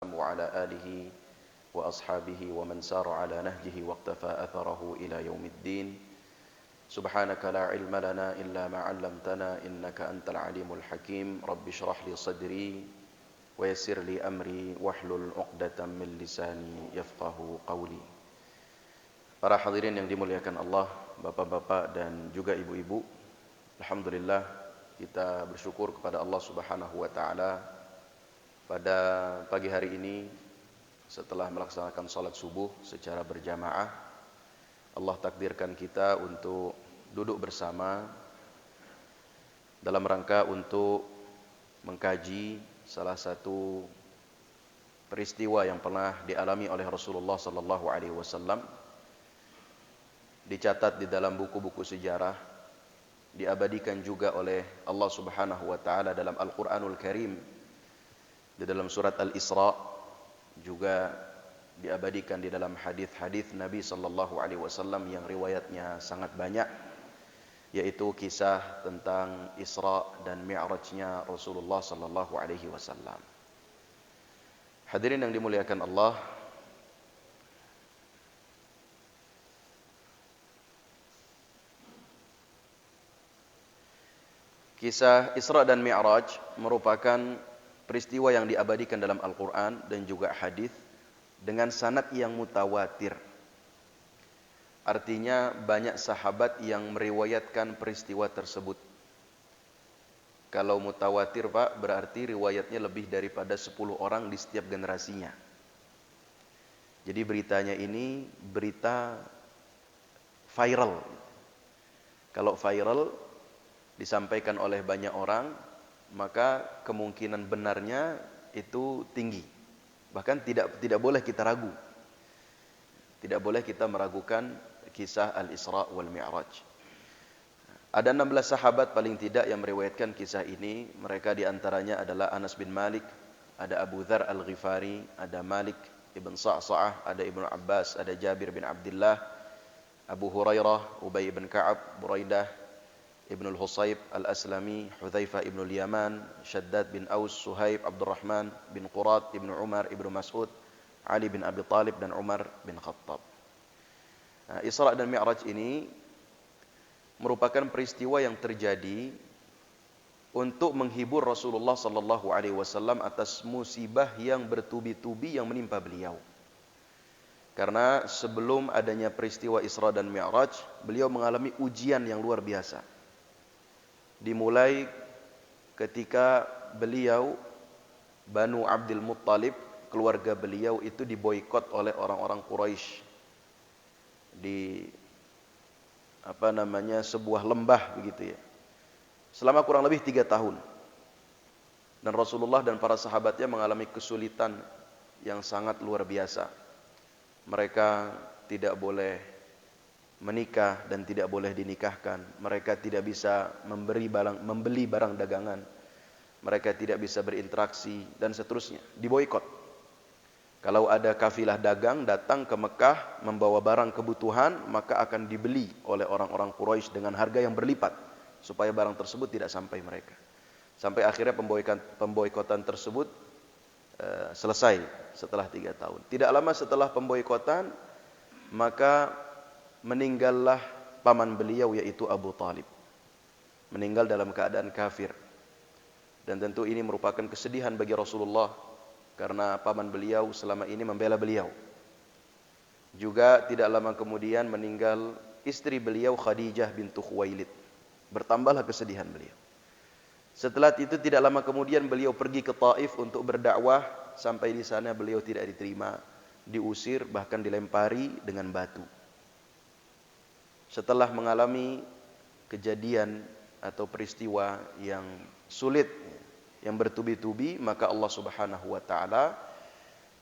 وعلى آله وأصحابه ومن سار على نهجه واقتفى أثره إلى يوم الدين. سبحانك لا علم لنا إلا ما علمتنا إنك أنت العليم الحكيم. رب اشرح لي صدري ويسر لي أمري واحلل عقدة من لساني يفقه قولي. Para hadirin yang dimuliakan Allah, bapak-bapak dan juga ibu-ibu, alhamdulillah kita bersyukur kepada Allah Subhanahu wa taala pada pagi hari ini setelah melaksanakan salat subuh secara berjamaah. Allah takdirkan kita untuk duduk bersama dalam rangka untuk mengkaji salah satu peristiwa yang pernah dialami oleh Rasulullah sallallahu alaihi wasallam, dicatat di dalam buku-buku sejarah, diabadikan juga oleh Allah Subhanahu wa taala dalam Al-Qur'anul Karim, di dalam surat Al-Isra, juga diabadikan di dalam hadis-hadis Nabi sallallahu alaihi wasallam yang riwayatnya sangat banyak, yaitu kisah tentang Isra dan Mi'rajnya Rasulullah sallallahu alaihi wasallam. Hadirin yang dimuliakan Allah, kisah Isra dan Mi'raj merupakan peristiwa yang diabadikan dalam Al-Quran dan juga hadis dengan sanad yang mutawatir. Artinya banyak sahabat yang meriwayatkan peristiwa tersebut. Kalau mutawatir, Pak, berarti riwayatnya lebih daripada 10 orang di setiap generasinya. Jadi beritanya ini berita viral. Kalau viral disampaikan oleh banyak orang, maka kemungkinan benarnya itu tinggi. Bahkan tidak boleh kita ragu. Tidak boleh kita meragukan kisah Al-Isra wal Mi'raj. Ada 16 sahabat paling tidak yang meriwayatkan kisah ini. Mereka diantaranya adalah Anas bin Malik, ada Abu Dzar Al-Ghifari, ada Malik ibn Sa'sa'ah, ada Ibnu Abbas, ada Jabir bin Abdullah, Abu Hurairah, Ubay bin Ka'ab, Buraidah Ibnu Husayb Al-Aslami, Hudzaifah Ibnu Yaman, Shaddad bin Aus, Suhaib, Abdurrahman bin Qurat, Ibnu Umar, Ibnu Mas'ud, Ali bin Abi Talib dan Umar bin Khattab. Nah, Isra dan Mi'raj ini merupakan peristiwa yang terjadi untuk menghibur Rasulullah sallallahu alaihi wasallam atas musibah yang bertubi-tubi yang menimpa beliau. Karena sebelum adanya peristiwa Isra dan Mi'raj, beliau mengalami ujian yang luar biasa. Dimulai ketika beliau, Banu Abdul Muttalib, keluarga beliau itu diboikot oleh orang-orang Quraisy di sebuah lembah begitu ya, selama kurang lebih 3 tahun. Dan Rasulullah dan para sahabatnya mengalami kesulitan yang sangat luar biasa. Mereka tidak boleh menikah dan tidak boleh dinikahkan. Mereka tidak bisa membeli barang dagangan. Mereka tidak bisa berinteraksi dan seterusnya. Diboikot. Kalau ada kafilah dagang datang ke Mekah membawa barang kebutuhan, maka akan dibeli oleh orang-orang Quraisy dengan harga yang berlipat supaya barang tersebut tidak sampai mereka. Sampai akhirnya pemboikotan tersebut selesai setelah 3 tahun. Tidak lama setelah pemboikotan, maka meninggallah paman beliau, yaitu Abu Talib. Meninggal dalam keadaan kafir. Dan tentu ini merupakan kesedihan bagi Rasulullah, karena paman beliau selama ini membela beliau. Juga tidak lama kemudian meninggal istri beliau, Khadijah bintu Khuwailid. Bertambahlah kesedihan beliau. Setelah itu tidak lama kemudian beliau pergi ke Taif untuk berdakwah. Sampai di sana beliau tidak diterima, diusir, bahkan dilempari dengan batu. Setelah mengalami kejadian atau peristiwa yang sulit, yang bertubi-tubi, maka Allah Subhanahu wa taala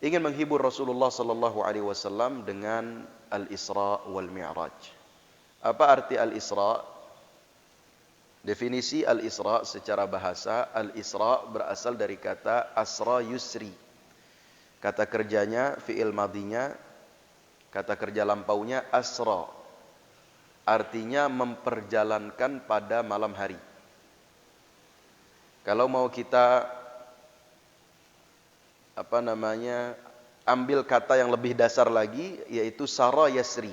ingin menghibur Rasulullah sallallahu alaihi wasallam dengan Al-Isra wal Mi'raj. Apa arti Al-Isra? Definisi Al-Isra secara bahasa, Al-Isra berasal dari kata asra yusri. Kata kerjanya, fi'il madinya, kata kerja lampaunya asra. Artinya memperjalankan pada malam hari. Kalau mau kita ambil kata yang lebih dasar lagi, yaitu sara yasri.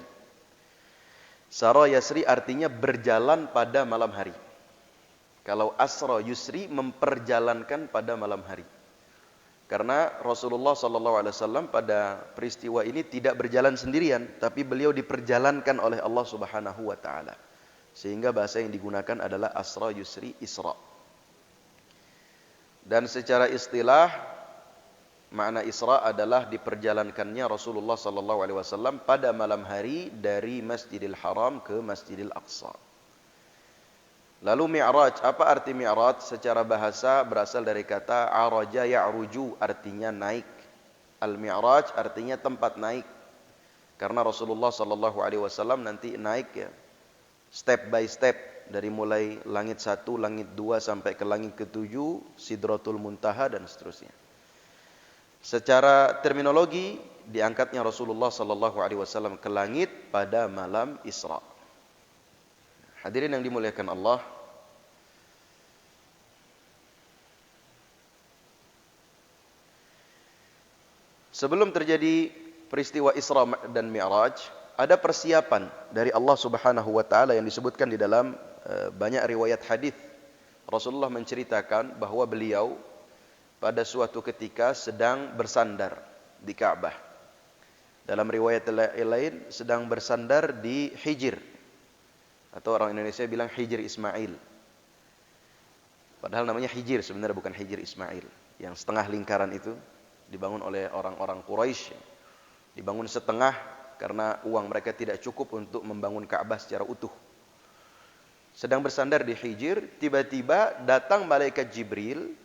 Sara yasri artinya berjalan pada malam hari. Kalau asra yusri, memperjalankan pada malam hari. Karena Rasulullah SAW pada peristiwa ini tidak berjalan sendirian, tapi beliau diperjalankan oleh Allah Subhanahu wa taala. Sehingga bahasa yang digunakan adalah asra yusri isra. Dan secara istilah makna isra adalah diperjalankannya Rasulullah SAW pada malam hari dari Masjidil Haram ke Masjidil Aqsa. Lalu mi'raj, apa arti mi'raj? Secara bahasa berasal dari kata araja ya'ruju, artinya naik. Al-mi'raj artinya tempat naik. Karena Rasulullah SAW nanti naik ya, step by step, dari mulai langit 1, langit 2 sampai ke langit ke-7, Sidratul Muntaha dan seterusnya. Secara terminologi, diangkatnya Rasulullah SAW ke langit pada malam Isra. Hadirin yang dimuliakan Allah, sebelum terjadi peristiwa Isra dan Mi'raj, ada persiapan dari Allah Subhanahu wa taala yang disebutkan di dalam banyak riwayat hadis. Rasulullah menceritakan bahwa beliau pada suatu ketika sedang bersandar di Ka'bah. Dalam riwayat lain sedang bersandar di Hijr, atau orang Indonesia bilang Hijr Ismail. Padahal namanya Hijr, sebenarnya bukan Hijr Ismail. Yang setengah lingkaran itu dibangun oleh orang-orang Quraisy. Dibangun setengah karena uang mereka tidak cukup untuk membangun Ka'bah secara utuh. Sedang bersandar di Hijr, tiba-tiba datang malaikat Jibril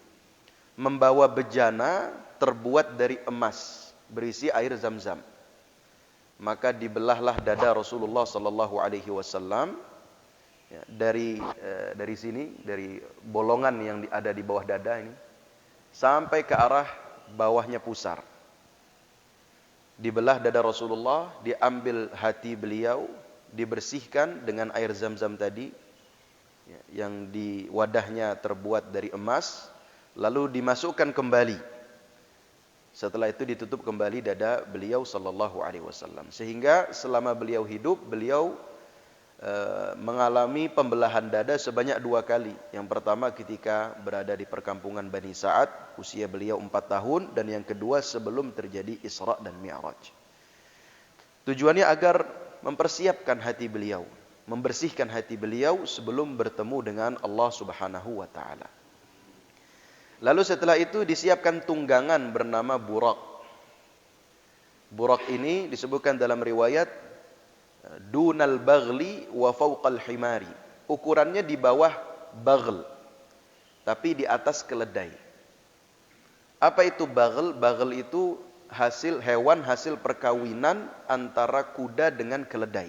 membawa bejana terbuat dari emas berisi air Zam-Zam. Maka dibelahlah dada Rasulullah SAW ya, dari sini, dari bolongan yang ada di bawah dada ini sampai ke arah bawahnya pusar. Dibelah dada Rasulullah, diambil hati beliau, dibersihkan dengan air Zam-Zam tadi ya, yang di wadahnya terbuat dari emas, lalu dimasukkan kembali. Setelah itu ditutup kembali dada beliau sallallahu alaihi wasallam. Sehingga selama beliau hidup, beliau mengalami pembelahan dada sebanyak 2 kali. Yang pertama ketika berada di perkampungan Bani Sa'ad, usia beliau 4 tahun, dan yang kedua sebelum terjadi Isra dan Mi'raj. Tujuannya agar mempersiapkan hati beliau, membersihkan hati beliau sebelum bertemu dengan Allah Subhanahu wa taala. Lalu setelah itu disiapkan tunggangan bernama Buraq. Buraq ini disebutkan dalam riwayat dunal baghli wa fawqal himari. Ukurannya di bawah baghl, tapi di atas keledai. Apa itu baghl? Baghl itu hewan hasil perkawinan antara kuda dengan keledai.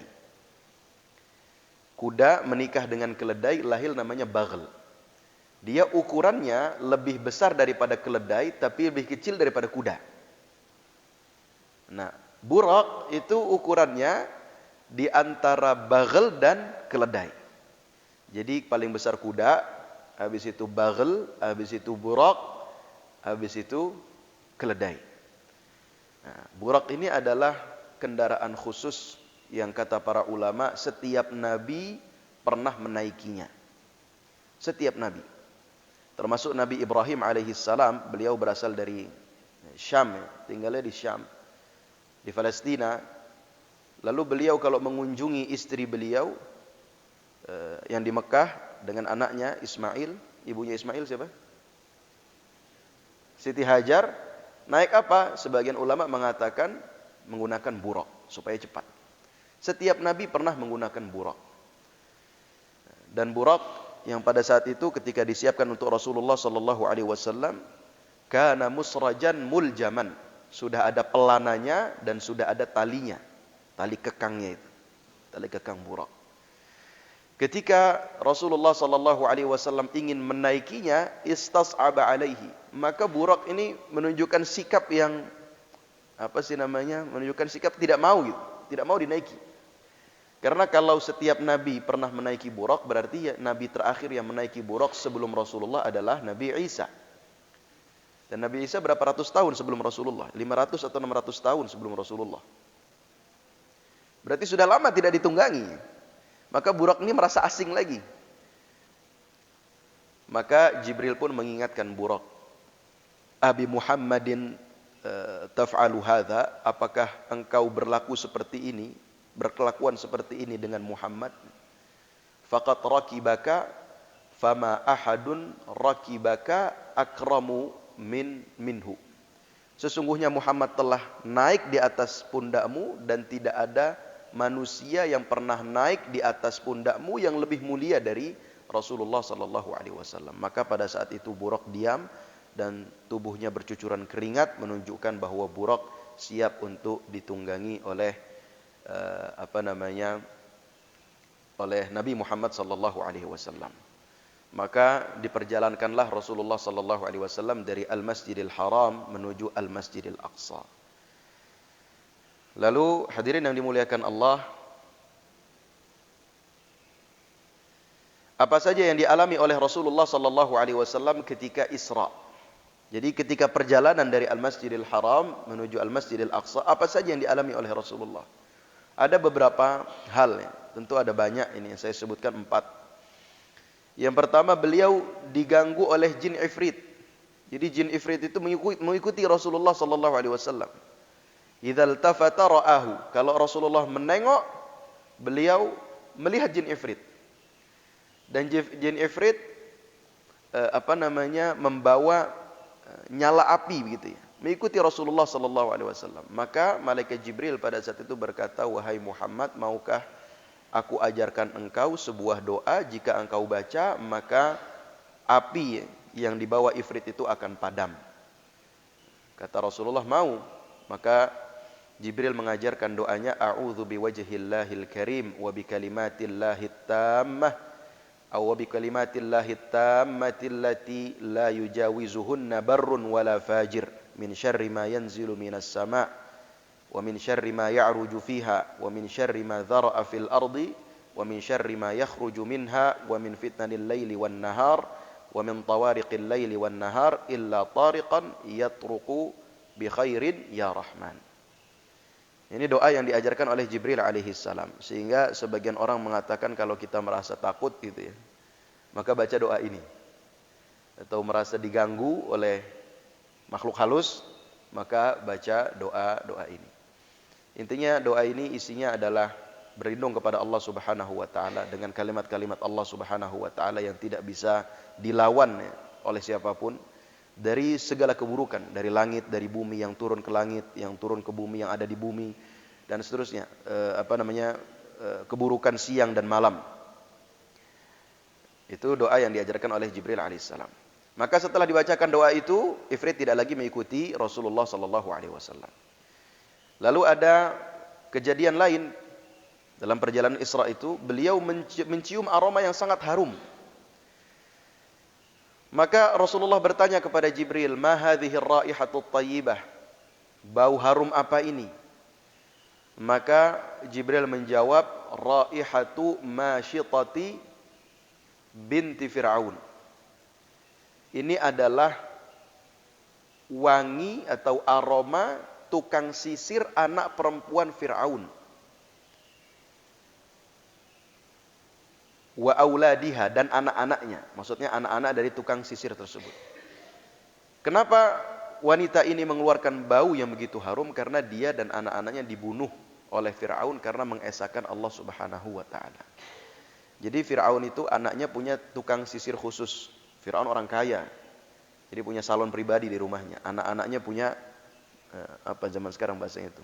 Kuda menikah dengan keledai, lahir namanya baghl. Dia ukurannya lebih besar daripada keledai, tapi lebih kecil daripada kuda. Nah, Buraq itu ukurannya di antara baghl dan keledai. Jadi paling besar kuda, habis itu baghl, habis itu Buraq, habis itu keledai. Nah, Buraq ini adalah kendaraan khusus yang kata para ulama setiap nabi pernah menaikinya. Setiap nabi. Termasuk Nabi Ibrahim alaihissalam, beliau berasal dari Syam, tinggalnya di Syam, di Palestina. Lalu beliau kalau mengunjungi istri beliau yang di Mekah dengan anaknya Ismail, ibunya Ismail siapa? Siti Hajar, naik apa? Sebagian ulama mengatakan menggunakan Buraq supaya cepat. Setiap nabi pernah menggunakan Buraq. Dan Buraq yang pada saat itu ketika disiapkan untuk Rasulullah sallallahu alaihi wasallam, kana musrajan muljaman, sudah ada pelananya dan sudah ada talinya, tali kekangnya itu, tali kekang Buraq. Ketika Rasulullah sallallahu alaihi wasallam ingin menaikinya, istas'aba alaihi, maka Buraq ini menunjukkan sikap yang menunjukkan sikap tidak mau gitu, tidak mau dinaiki. Karena kalau setiap nabi pernah menaiki Buraq, berarti ya, nabi terakhir yang menaiki Buraq sebelum Rasulullah adalah Nabi Isa. Dan Nabi Isa berapa ratus tahun sebelum Rasulullah? 500 atau 600 tahun sebelum Rasulullah. Berarti sudah lama tidak ditunggangi. Maka Burak ini merasa asing lagi. Maka Jibril pun mengingatkan Burak, Abi Muhammadin taf'alu hadza, apakah engkau berlaku seperti ini, berkelakuan seperti ini dengan Muhammad? Faqad rakibaka fama ahadun rakibaka akramu minhu. Sesungguhnya Muhammad telah naik di atas pundakmu dan tidak ada manusia yang pernah naik di atas pundakmu yang lebih mulia dari Rasulullah sallallahu alaihi wasallam. Maka pada saat itu Burak diam dan tubuhnya bercucuran keringat menunjukkan bahwa Burak siap untuk ditunggangi oleh oleh Nabi Muhammad sallallahu alaihi wasallam. Maka diperjalankanlah Rasulullah sallallahu alaihi wasallam dari Al-Masjidil Haram menuju Al-Masjidil Aqsa. Lalu hadirin yang dimuliakan Allah, apa saja yang dialami oleh Rasulullah sallallahu alaihi wasallam ketika Isra? Jadi ketika perjalanan dari Al-Masjidil Haram menuju Al-Masjidil Aqsa, apa saja yang dialami oleh Rasulullah? Ada beberapa hal ya. Tentu ada banyak, ini saya sebutkan 4. Yang pertama, beliau diganggu oleh jin ifrit. Jadi jin ifrit itu mengikuti Rasulullah sallallahu alaihi wasallam. Idzal tafata ra'ahu. Kalau Rasulullah menengok, beliau melihat jin ifrit. Dan jin ifrit membawa nyala api begitu ya. Mengikuti Rasulullah sallallahu alaihi wasallam. Maka malaikat Jibril pada saat itu berkata, "Wahai Muhammad, maukah aku ajarkan engkau sebuah doa, jika engkau baca maka api yang dibawa ifrit itu akan padam." Kata Rasulullah, mau. Maka Jibril mengajarkan doanya, A'udzu biwajhillahil karim wa bikalimatillahi tammah aw bikalimatillahi tammati allati la yujawizuhunna barrun wala fajir min syarri ma yanzilu minas sama' wa min syarri ma ya'ruju fiha wa min syarri ma dhara'a fil ardi wa min syarri ma yakhruju minha wa min fitnanil laili wan nahar wa min tawariqil laili wan nahar illa tariqan yatruqu bi khairin ya rahman. Ini doa yang diajarkan oleh Jibril alaihi salam, sehingga sebagian orang mengatakan kalau kita merasa takut gitu ya, maka baca doa ini. Atau merasa diganggu oleh makhluk halus, maka baca doa ini. Intinya doa ini isinya adalah berlindung kepada Allah Subhanahu wa taala dengan kalimat-kalimat Allah Subhanahu wa taala yang tidak bisa dilawan ya, oleh siapapun, dari segala keburukan, dari langit, dari bumi, yang turun ke langit, yang turun ke bumi, yang ada di bumi, dan seterusnya, keburukan siang dan malam. Itu doa yang diajarkan oleh Jibril alaihissalam. Maka setelah dibacakan doa itu, ifrit tidak lagi mengikuti Rasulullah sallallahu alaihi wasallam. Lalu ada kejadian lain dalam perjalanan Isra itu, beliau mencium aroma yang sangat harum. Maka Rasulullah bertanya kepada Jibril, "Ma hadhihi ar-raihatut thayyibah?" Bau harum apa ini? Maka Jibril menjawab, "Raihatu Masyitati binti Fir'aun." Ini adalah wangi atau aroma tukang sisir anak perempuan Fir'aun. Wa auladiha, dan anak-anaknya. Maksudnya anak-anak dari tukang sisir tersebut. Kenapa wanita ini mengeluarkan bau yang begitu harum? Karena dia dan anak-anaknya dibunuh oleh Fir'aun karena mengesahkan Allah Subhanahu wa taala. Jadi Fir'aun itu anaknya punya tukang sisir khusus. Fir'aun orang kaya. Jadi punya salon pribadi di rumahnya. Anak-anaknya punya apa zaman sekarang bahasanya itu?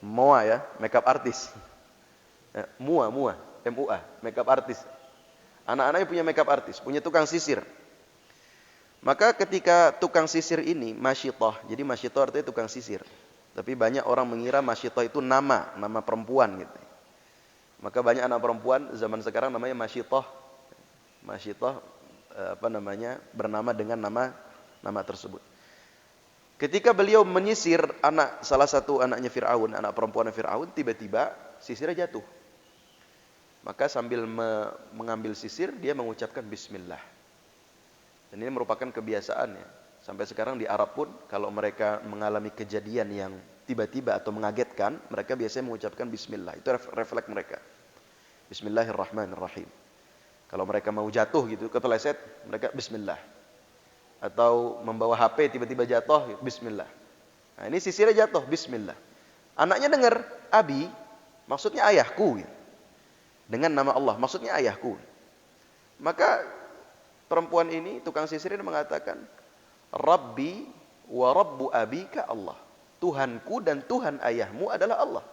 MOA ya, makeup artist. MUA, makeup artist. Anak-anaknya punya makeup artist, punya tukang sisir. Maka ketika tukang sisir ini Masyitah, jadi Masyitah artinya tukang sisir. Tapi banyak orang mengira Masyitah itu nama perempuan gitu. Maka banyak anak perempuan zaman sekarang namanya Masyitah. Masyitah bernama dengan nama tersebut. Ketika beliau menyisir salah satu anaknya Fir'aun, anak perempuan Fir'aun, tiba-tiba sisirnya jatuh. Maka sambil mengambil sisir, dia mengucapkan bismillah. Dan ini merupakan kebiasaannya. Sampai sekarang di Arab pun kalau mereka mengalami kejadian yang tiba-tiba atau mengagetkan, mereka biasanya mengucapkan bismillah. Itu refleks mereka. Bismillahirrahmanirrahim. Kalau mereka mau jatuh gitu, kepeleset, mereka bismillah. Atau membawa HP tiba-tiba jatuh, bismillah. Nah, ini sisirnya jatuh, bismillah. Anaknya dengar, abi, maksudnya ayahku. Dengan nama Allah, maksudnya ayahku. Maka perempuan ini, tukang sisir ini mengatakan, Rabbi wa Rabbu abika Allah. Tuhanku dan Tuhan ayahmu adalah Allah.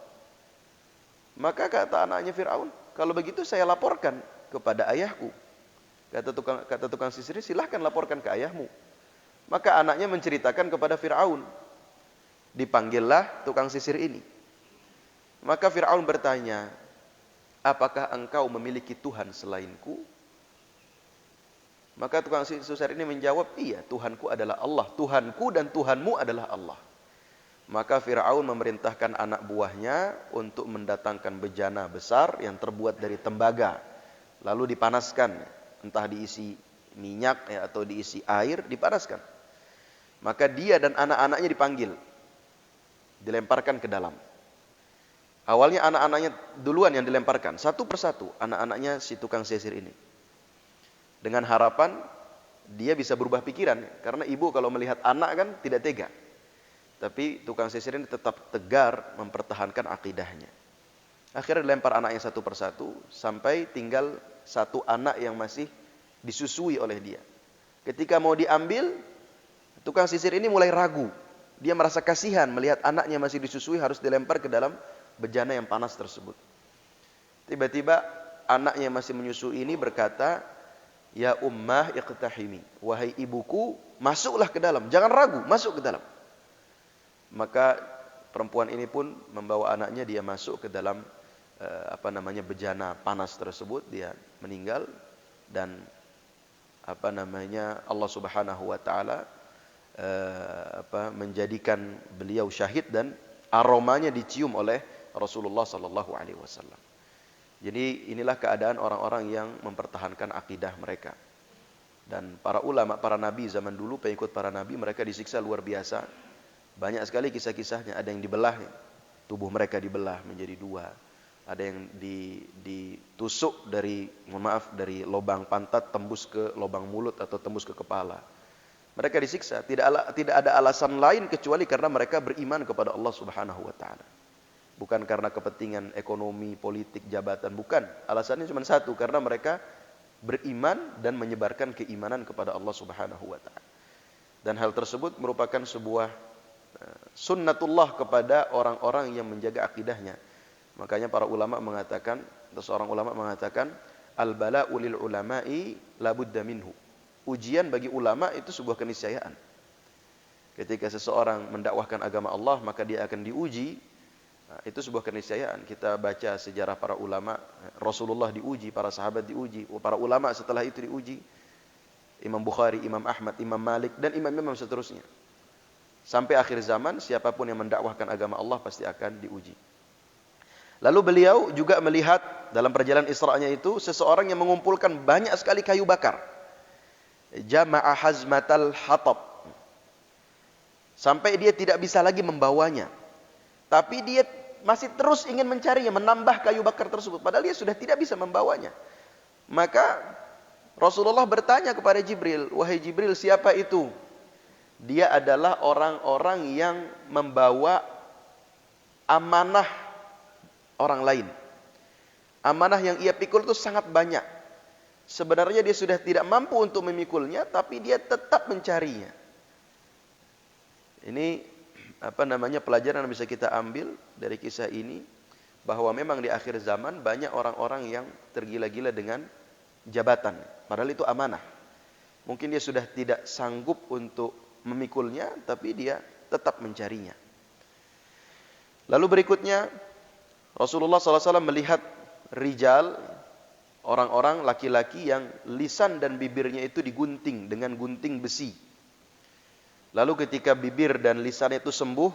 Maka kata anaknya Fir'aun, kalau begitu saya laporkan kepada ayahku. Kata tukang sisir, silahkan laporkan ke ayahmu. Maka anaknya menceritakan kepada Fir'aun. Dipanggillah tukang sisir ini. Maka Fir'aun bertanya, apakah engkau memiliki Tuhan selainku? Maka tukang sisir ini menjawab, iya, Tuhanku adalah Allah. Tuhanku dan Tuhanmu adalah Allah. Maka Fir'aun memerintahkan anak buahnya untuk mendatangkan bejana besar yang terbuat dari tembaga. Lalu dipanaskan, entah diisi minyak atau diisi air, dipanaskan. Maka dia dan anak-anaknya dipanggil. Dilemparkan ke dalam. Awalnya anak-anaknya duluan yang dilemparkan. Satu persatu anak-anaknya si tukang sisir ini. Dengan harapan dia bisa berubah pikiran. Karena ibu kalau melihat anak kan tidak tega. Tapi tukang sisir ini tetap tegar mempertahankan akidahnya. Akhirnya dilempar anaknya satu persatu. Sampai tinggal satu anak yang masih disusui oleh dia. Ketika mau diambil, tukang sisir ini mulai ragu. Dia merasa kasihan melihat anaknya masih disusui harus dilempar ke dalam bejana yang panas tersebut. Tiba-tiba anaknya yang masih menyusui ini berkata, ya ummah iqtahimi, wahai ibuku, masuklah ke dalam, jangan ragu, masuk ke dalam. Maka perempuan ini pun membawa anaknya, dia masuk ke dalam bejana panas tersebut, dia meninggal dan Allah Subhanahu wa taala menjadikan beliau syahid dan aromanya dicium oleh Rasulullah sallallahu alaihi wasallam. Jadi inilah keadaan orang-orang yang mempertahankan akidah mereka. Dan para ulama, para nabi zaman dulu, pengikut para nabi, mereka disiksa luar biasa. Banyak sekali kisah-kisahnya. Ada yang dibelah, tubuh mereka dibelah menjadi dua. Ada yang ditusuk dari lubang pantat tembus ke lubang mulut atau tembus ke kepala. Mereka disiksa. Tidak ada alasan lain kecuali karena mereka beriman kepada Allah Subhanahu wa taala. Bukan karena kepentingan ekonomi, politik, jabatan, bukan. Alasannya cuma satu, karena mereka beriman dan menyebarkan keimanan kepada Allah Subhanahu wa taala. Dan hal tersebut merupakan sebuah sunnatullah kepada orang-orang yang menjaga akidahnya. Makanya para ulama mengatakan, atau seorang ulama mengatakan, al-bala'u lil ulama'i la budda minhu. Ujian bagi ulama itu sebuah keniscayaan. Ketika seseorang mendakwahkan agama Allah, maka dia akan diuji. Nah, itu sebuah keniscayaan. Kita baca sejarah para ulama, Rasulullah diuji, para sahabat diuji, para ulama setelah itu diuji. Imam Bukhari, Imam Ahmad, Imam Malik, dan imam-imam seterusnya. Sampai akhir zaman, siapapun yang mendakwahkan agama Allah pasti akan diuji. Lalu beliau juga melihat dalam perjalanan Isra'nya itu, seseorang yang mengumpulkan banyak sekali kayu bakar. Jama'a hazmatal hatab. Sampai dia tidak bisa lagi membawanya. Tapi dia masih terus ingin mencarinya, menambah kayu bakar tersebut. Padahal dia sudah tidak bisa membawanya. Maka Rasulullah bertanya kepada Jibril, wahai Jibril, siapa itu? Dia adalah orang-orang yang membawa amanah orang lain. Amanah yang ia pikul itu sangat banyak. Sebenarnya dia sudah tidak mampu untuk memikulnya, tapi dia tetap mencarinya. Ini pelajaran yang bisa kita ambil dari kisah ini, bahwa memang di akhir zaman banyak orang-orang yang tergila-gila dengan jabatan, padahal itu amanah. Mungkin dia sudah tidak sanggup untuk memikulnya, tapi dia tetap mencarinya. Lalu berikutnya, Rasulullah SAW melihat rijal, orang-orang laki-laki yang lisan dan bibirnya itu digunting dengan gunting besi. Lalu ketika bibir dan lisan itu sembuh,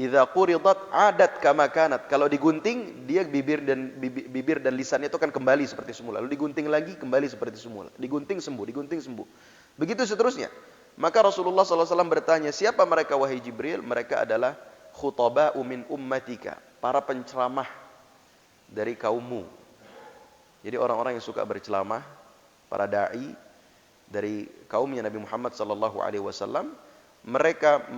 idza quridat adat kama kanat. Kalau digunting, dia bibir dan lisannya itu akan kembali seperti semula. Lalu digunting lagi, kembali seperti semula. Digunting sembuh, digunting sembuh. Begitu seterusnya. Maka Rasulullah SAW bertanya, siapa mereka wahai Jibril? Mereka adalah khutaba'u min ummatika, para penceramah dari kaummu. Jadi orang-orang yang suka berceramah, para dai dari kaumnya Nabi Muhammad SAW, mereka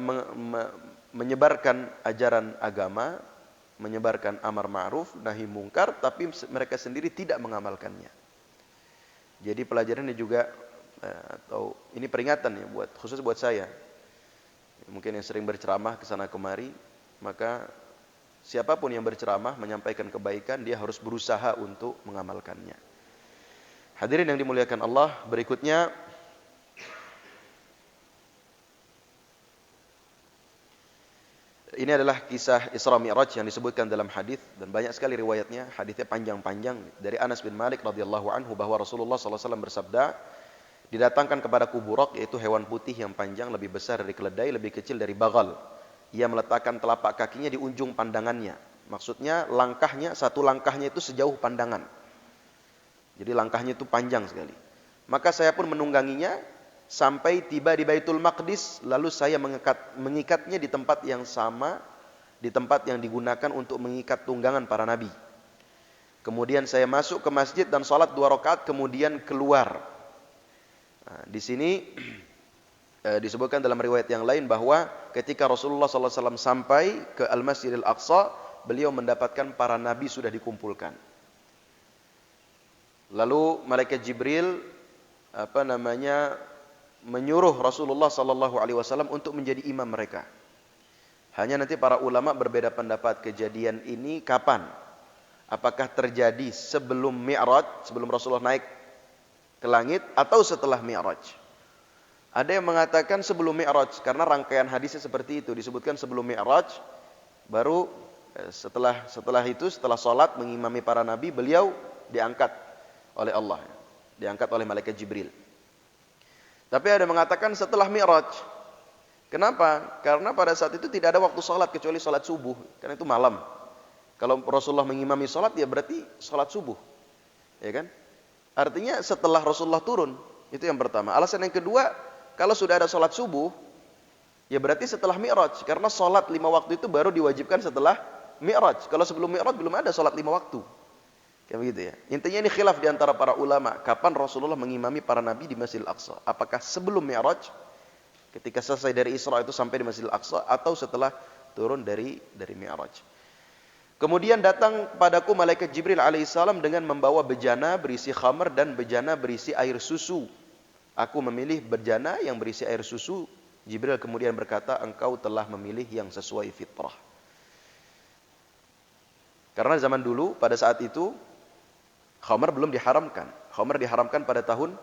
menyebarkan ajaran agama, menyebarkan amar ma'ruf, nahi mungkar, tapi mereka sendiri tidak mengamalkannya. Jadi pelajaran ini juga atau ini peringatan ya khusus buat saya. Mungkin yang sering berceramah ke sana kemari, maka siapapun yang berceramah menyampaikan kebaikan, dia harus berusaha untuk mengamalkannya. Hadirin yang dimuliakan Allah, berikutnya ini adalah kisah Isra Mi'raj yang disebutkan dalam hadis dan banyak sekali riwayatnya. Hadisnya panjang-panjang dari Anas bin Malik radhiyallahu anhu bahwa Rasulullah SAW bersabda, didatangkan kepadaku buraq, yaitu hewan putih yang panjang, lebih besar dari keledai, lebih kecil dari bagal. Ia meletakkan telapak kakinya di ujung pandangannya. Maksudnya langkahnya, satu langkahnya itu sejauh pandangan. Jadi langkahnya itu panjang sekali. Maka saya pun menungganginya sampai tiba di Baitul Maqdis, lalu saya mengikatnya di tempat yang sama, di tempat yang digunakan untuk mengikat tunggangan para nabi. Kemudian saya masuk ke masjid dan sholat 2 rakaat, kemudian keluar. Nah, di sini disebutkan dalam riwayat yang lain bahwa ketika Rasulullah SAW sampai ke Al-Masjidil Aqsa, beliau mendapatkan para nabi sudah dikumpulkan. Lalu malaikat Jibril menyuruh Rasulullah SAW untuk menjadi imam mereka. Hanya nanti para ulama berbeda pendapat kejadian ini kapan. Apakah terjadi sebelum Mi'raj, sebelum Rasulullah naik ke langit, atau setelah Mi'raj? Ada yang mengatakan sebelum Mi'raj, karena rangkaian hadisnya seperti itu, disebutkan sebelum Mi'raj, baru setelah sholat mengimami para nabi, beliau diangkat oleh Allah, diangkat oleh malaikat Jibril. Tapi ada yang mengatakan setelah Mi'raj. Kenapa? Karena pada saat itu tidak ada waktu sholat kecuali sholat subuh, karena itu malam. Kalau Rasulullah mengimami sholat, ya berarti sholat subuh, ya kan? Artinya setelah Rasulullah turun, itu yang pertama. Alasan yang kedua, kalau sudah ada sholat subuh, ya berarti setelah Mi'raj. Karena sholat 5 waktu itu baru diwajibkan setelah Mi'raj. Kalau sebelum Mi'raj belum ada sholat 5 waktu. Kayak begitu ya. Intinya ini khilaf di antara para ulama. Kapan Rasulullah mengimami para nabi di Masjidil Aqsa? Apakah sebelum Mi'raj, ketika selesai dari Isra itu sampai di Masjidil Aqsa, atau setelah turun dari Mi'raj? Kemudian datang padaku malaikat Jibril alaihissalam dengan membawa bejana berisi khamr dan bejana berisi air susu. Aku memilih bejana yang berisi air susu. Jibril kemudian berkata, engkau telah memilih yang sesuai fitrah. Karena zaman dulu pada saat itu khamr belum diharamkan. Khamr diharamkan pada tahun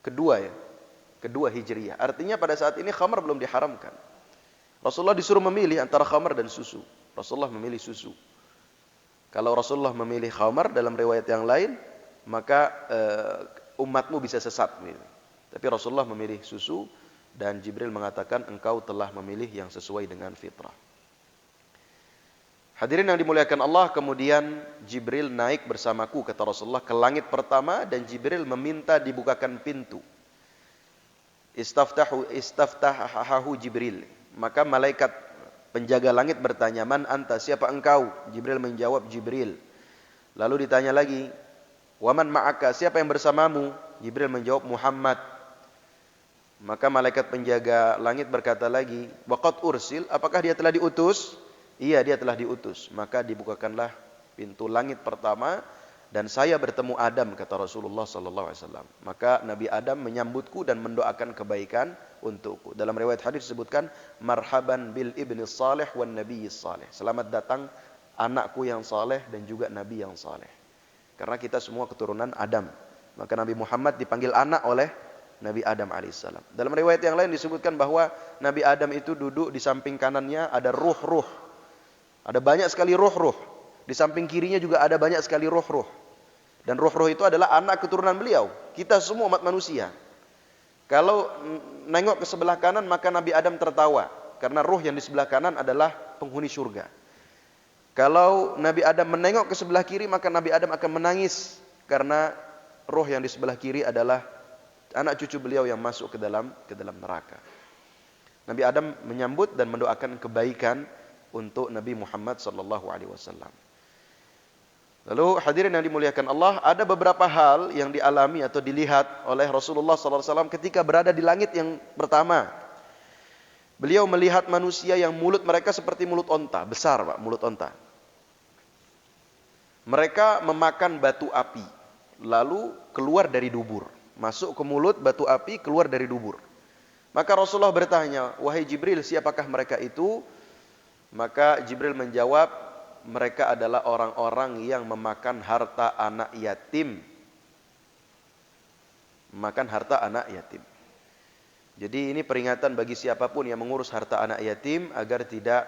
kedua Hijriyah. Artinya pada saat ini khamr belum diharamkan. Rasulullah disuruh memilih antara khamr dan susu. Rasulullah memilih susu. Kalau Rasulullah memilih khamr dalam riwayat yang lain, maka umatmu bisa sesat. Tapi Rasulullah memilih susu dan Jibril mengatakan engkau telah memilih yang sesuai dengan fitrah. Hadirin yang dimuliakan Allah, kemudian Jibril naik bersamaku, kata Rasulullah, ke langit pertama dan Jibril meminta dibukakan pintu. Istaftahahu Jibril. Maka malaikat penjaga langit bertanya, man anta, siapa engkau? Jibril menjawab, Jibril. Lalu ditanya lagi, waman ma'aka, siapa yang bersamamu? Jibril menjawab, Muhammad. Maka malaikat penjaga langit berkata lagi, waqad ursil, apakah dia telah diutus? Iya, dia telah diutus. Maka dibukakanlah pintu langit pertama dan saya bertemu Adam, kata Rasulullah SAW. Maka Nabi Adam menyambutku dan mendoakan kebaikan untukku. Dalam riwayat hadis disebutkan, marhaban bil ibni salih wan nabiyyi salih. Selamat datang anakku yang saleh dan juga nabi yang saleh. Karena kita semua keturunan Adam. Maka Nabi Muhammad dipanggil anak oleh Nabi Adam alaihissalam. Dalam riwayat yang lain disebutkan bahwa Nabi Adam itu duduk di samping kanannya ada ruh-ruh. Ada banyak sekali ruh-ruh. Di samping kirinya juga ada banyak sekali ruh-ruh. Dan ruh-ruh itu adalah anak keturunan beliau. Kita semua umat manusia. Kalau nengok ke sebelah kanan, maka Nabi Adam tertawa. Karena ruh yang di sebelah kanan adalah penghuni surga. Kalau Nabi Adam menengok ke sebelah kiri, maka Nabi Adam akan menangis. Karena ruh yang di sebelah kiri adalah anak cucu beliau yang masuk ke dalam neraka. Nabi Adam menyambut dan mendoakan kebaikan untuk Nabi Muhammad sallallahu alaihi wasallam. Lalu hadirin yang dimuliakan Allah, ada beberapa hal yang dialami atau dilihat oleh Rasulullah sallallahu alaihi wasallam ketika berada di langit yang pertama. Beliau melihat manusia yang mulut mereka seperti mulut onta, besar Pak, mulut onta. Mereka memakan batu api, lalu keluar dari dubur. Masuk ke mulut batu api, keluar dari dubur. Maka Rasulullah bertanya, wahai Jibril, siapakah mereka itu? Maka Jibril menjawab, mereka adalah orang-orang yang memakan harta anak yatim. Makan harta anak yatim. Jadi ini peringatan bagi siapapun yang mengurus harta anak yatim agar tidak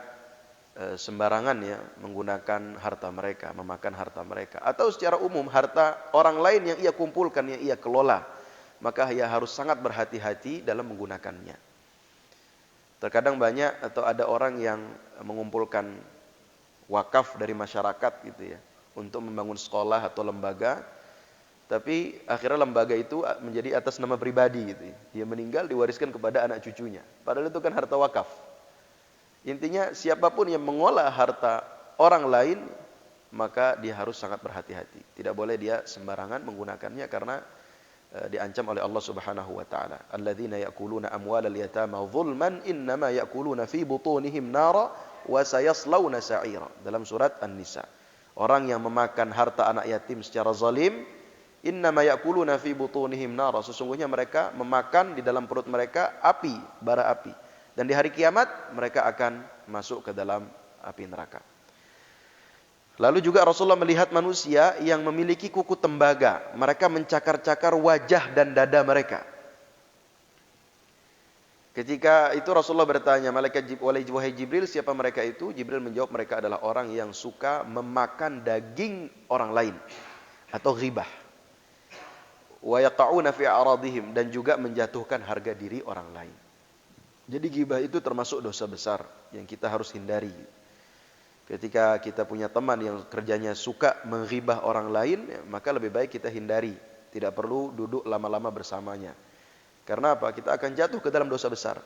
sembarangan ya menggunakan harta mereka, memakan harta mereka. Atau secara umum harta orang lain yang ia kumpulkan, yang ia kelola. Maka ia harus sangat berhati-hati dalam menggunakannya. Terkadang banyak atau ada orang yang mengumpulkan wakaf dari masyarakat gitu ya untuk membangun sekolah atau lembaga, tapi akhirnya lembaga itu menjadi atas nama pribadi gitu ya. Dia meninggal diwariskan kepada anak cucunya. Padahal itu kan harta wakaf. Intinya siapapun yang mengolah harta orang lain maka dia harus sangat berhati-hati. Tidak boleh dia sembarangan menggunakannya karena diancam oleh Allah Subhanahu wa taala. Alladzina ya'kuluna amwalal yatama zulman innama ya'kuluna fi butunihim nara wa sayaslawna sa'ira. Dalam surat An-Nisa. Orang yang memakan harta anak yatim secara zalim, innama ya'kuluna fi butunihim nara. Sesungguhnya mereka memakan di dalam perut mereka api, bara api. Dan di hari kiamat mereka akan masuk ke dalam api neraka. Lalu juga Rasulullah melihat manusia yang memiliki kuku tembaga. Mereka mencakar-cakar wajah dan dada mereka. Ketika itu Rasulullah bertanya, wahai Jibril, siapa mereka itu? Jibril menjawab, mereka adalah orang yang suka memakan daging orang lain. Atau ghibah. Wa yaqa'una fi a'radihim. Dan juga menjatuhkan harga diri orang lain. Jadi ghibah itu termasuk dosa besar yang kita harus hindari. Ketika kita punya teman yang kerjanya suka menghibah orang lain, maka lebih baik kita hindari. Tidak perlu duduk lama-lama bersamanya. Karena apa? Kita akan jatuh ke dalam dosa besar.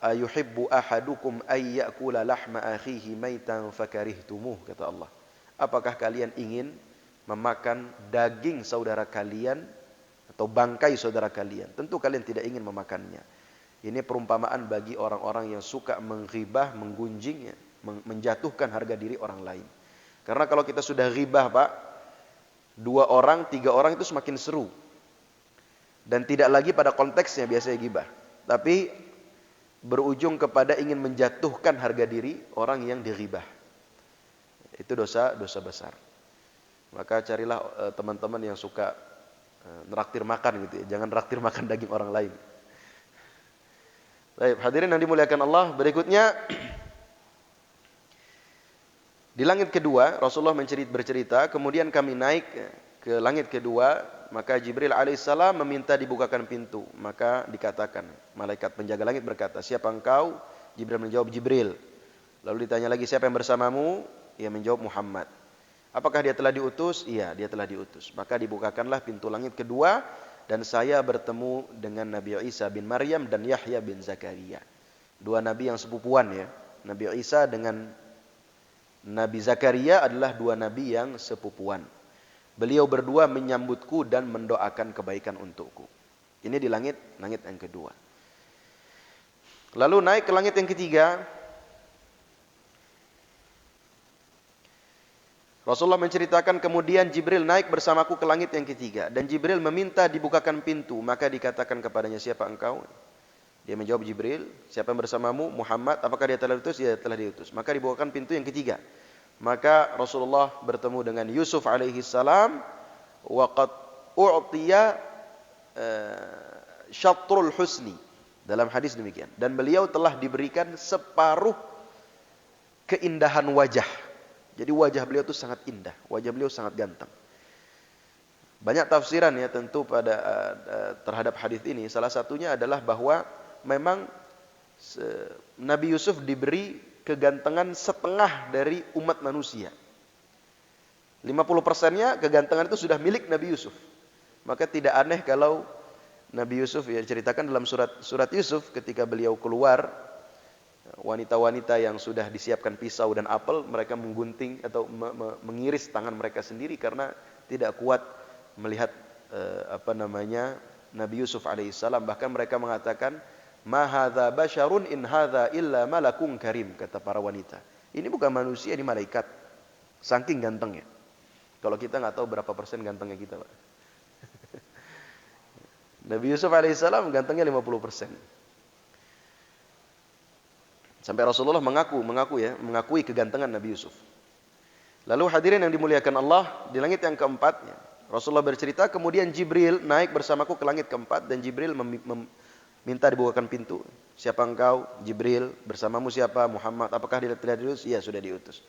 Ayuhibbu ahadukum ay ya'kula lahma akhihi maitan fakarihtumuh, kata Allah. Apakah kalian ingin memakan daging saudara kalian atau bangkai saudara kalian? Tentu kalian tidak ingin memakannya. Ini perumpamaan bagi orang-orang yang suka menghibah, menggunjing, menjatuhkan harga diri orang lain. Karena kalau kita sudah ghibah Pak, 2 orang, 3 orang itu semakin seru. Dan tidak lagi pada konteksnya biasanya ghibah. Tapi berujung kepada ingin menjatuhkan harga diri orang yang dighibah. Itu dosa besar. Maka carilah teman-teman yang suka neraktir makan gitu ya. Jangan neraktir makan daging orang lain. Baik, hadirin yang dimuliakan Allah, berikutnya di langit kedua Rasulullah bercerita, kemudian kami naik ke langit kedua, maka Jibril alaihissalam meminta dibukakan pintu, maka dikatakan, malaikat penjaga langit berkata, siapa engkau? Jibril menjawab, Jibril. Lalu ditanya lagi, siapa yang bersamamu? Ia menjawab, Muhammad. Apakah dia telah diutus? Iya, dia telah diutus. Maka dibukakanlah pintu langit kedua, dan saya bertemu dengan Nabi Isa bin Maryam dan Yahya bin Zakaria. 2 nabi yang sepupuan ya. Nabi Isa dengan Nabi Zakaria adalah 2 nabi yang sepupuan. Beliau berdua menyambutku dan mendoakan kebaikan untukku. Ini di langit yang kedua. Lalu naik ke langit yang ketiga. Rasulullah menceritakan kemudian Jibril naik bersamaku ke langit yang ketiga. Dan Jibril meminta dibukakan pintu. Maka dikatakan kepadanya, siapa engkau? Dia menjawab, Jibril. Siapa yang bersamamu? Muhammad. Apakah dia telah diutus? Ya, telah diutus. Maka dibukakan pintu yang ketiga. Maka Rasulullah bertemu dengan Yusuf alaihi salam. Waqad u'tiya syatrul husni. Dalam hadis demikian. Dan beliau telah diberikan separuh keindahan wajah. Jadi wajah beliau itu sangat indah. Wajah beliau sangat ganteng. Banyak tafsiran ya tentu terhadap hadis ini. Salah satunya adalah bahwa memang Nabi Yusuf diberi kegantengan setengah dari umat manusia. 50%-nya kegantengan itu sudah milik Nabi Yusuf. Maka tidak aneh kalau Nabi Yusuf ya ceritakan dalam surat Yusuf ketika beliau keluar, wanita-wanita yang sudah disiapkan pisau dan apel, mereka menggunting atau mengiris tangan mereka sendiri karena tidak kuat melihat Nabi Yusuf alaihissalam. Bahkan mereka mengatakan, ma hadza basyarun in hadza illa malakun karim, kata para wanita. Ini bukan manusia, ini malaikat. Saking gantengnya. Kalau kita nggak tahu berapa persen gantengnya kita, Pak. Nabi Yusuf alaihissalam gantengnya 50%. Sampai Rasulullah mengakui kegantengan Nabi Yusuf. Lalu hadirin yang dimuliakan Allah, di langit yang keempat, Rasulullah bercerita, kemudian Jibril naik bersamaku ke langit keempat, dan Jibril minta dibukakan pintu. Siapa engkau? Jibril. Bersamamu siapa? Muhammad. Apakah dia telah diutus? Iya, sudah diutus.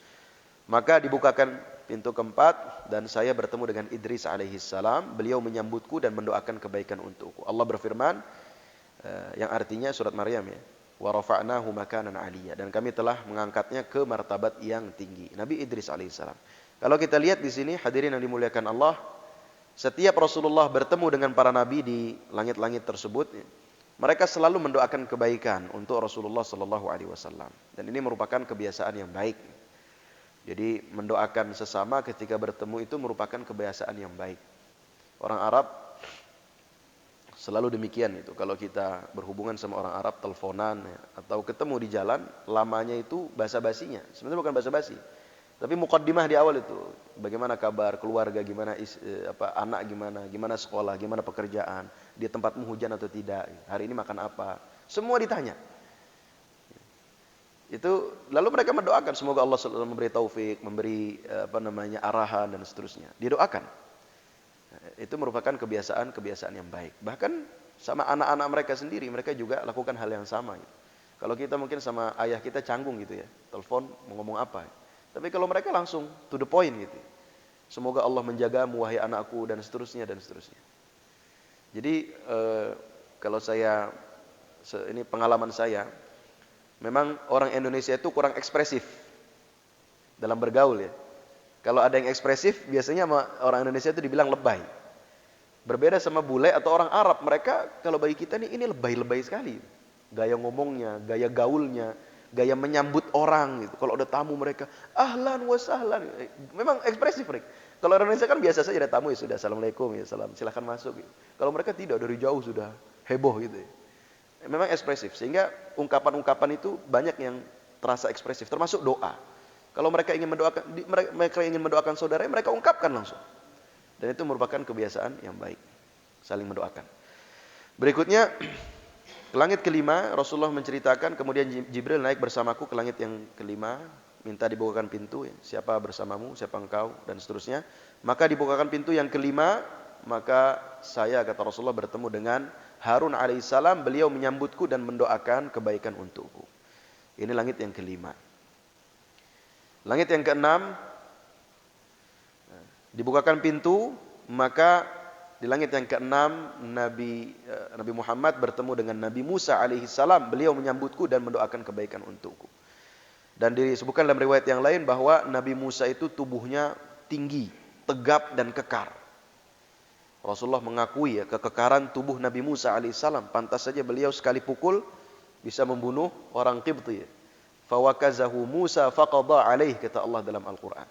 Maka dibukakan pintu keempat dan saya bertemu dengan Idris alaihissalam. Beliau menyambutku dan mendoakan kebaikan untukku. Allah berfirman, yang artinya surat Maryam ya, wa rafa'nahu makanan 'aliyya, dan kami telah mengangkatnya ke martabat yang tinggi. Nabi Idris alaihissalam. Kalau kita lihat di sini hadirin yang dimuliakan Allah, setiap Rasulullah bertemu dengan para nabi di langit-langit tersebut, mereka selalu mendoakan kebaikan untuk Rasulullah sallallahu alaihi wasallam. Dan ini merupakan kebiasaan yang baik. Jadi mendoakan sesama ketika bertemu itu merupakan kebiasaan yang baik. Orang Arab selalu demikian itu. Kalau kita berhubungan sama orang Arab, teleponan ya, atau ketemu di jalan, lamanya itu basa-basinya. Sebenarnya bukan basa-basi, tapi mukaddimah di awal itu. Bagaimana kabar keluarga, gimana anak, gimana sekolah, gimana pekerjaan, di tempatmu hujan atau tidak, hari ini makan apa, semua ditanya. Itu lalu mereka mendoakan semoga Allah selalu memberi taufik, memberi arahan dan seterusnya. Didoakan. Itu merupakan kebiasaan yang baik. Bahkan sama anak-anak mereka sendiri, mereka juga lakukan hal yang sama. Kalau kita mungkin sama ayah kita canggung gitu ya, telepon mau ngomong apa. Tapi kalau mereka langsung to the point gitu. Semoga Allah menjagamu wahai anakku dan seterusnya dan seterusnya. Jadi kalau ini pengalaman saya, memang orang Indonesia itu kurang ekspresif dalam bergaul ya. Kalau ada yang ekspresif, biasanya sama orang Indonesia itu dibilang lebay. Berbeda sama bule atau orang Arab, mereka kalau bagi kita ini lebay-lebay sekali. Gaya ngomongnya, gaya gaulnya, gaya menyambut orang gitu. Kalau ada tamu mereka, ahlan wa sahlan. Memang ekspresif mereka. Kalau orang Indonesia kan biasa saja ada tamu ya sudah, assalamualaikum ya salam, silakan masuk gitu. Kalau mereka tidak, dari jauh sudah heboh gitu ya. Memang ekspresif, sehingga ungkapan-ungkapan itu banyak yang terasa ekspresif, termasuk doa. Kalau mereka ingin mendoakan saudara, mereka ungkapkan langsung. Dan itu merupakan kebiasaan yang baik, saling mendoakan. Berikutnya, ke langit kelima, Rasulullah menceritakan, kemudian Jibril naik bersamaku ke langit yang kelima, minta dibukakan pintu, ya, siapa bersamamu, siapa engkau, dan seterusnya. Maka dibukakan pintu yang kelima, maka saya, kata Rasulullah, bertemu dengan Harun alaihissalam, beliau menyambutku dan mendoakan kebaikan untukku. Ini langit yang kelima. Langit yang keenam, dibukakan pintu, maka di langit yang keenam Nabi Muhammad bertemu dengan Nabi Musa alaihissalam, beliau menyambutku dan mendoakan kebaikan untukku. Dan disebutkan dalam riwayat yang lain bahwa Nabi Musa itu tubuhnya tinggi, tegap dan kekar. Rasulullah mengakui ya kekekaran tubuh Nabi Musa alaihissalam. Pantas saja beliau sekali pukul bisa membunuh orang Qibti. Fawakazahu Musa faqada alaih, kata Allah dalam Al-Quran.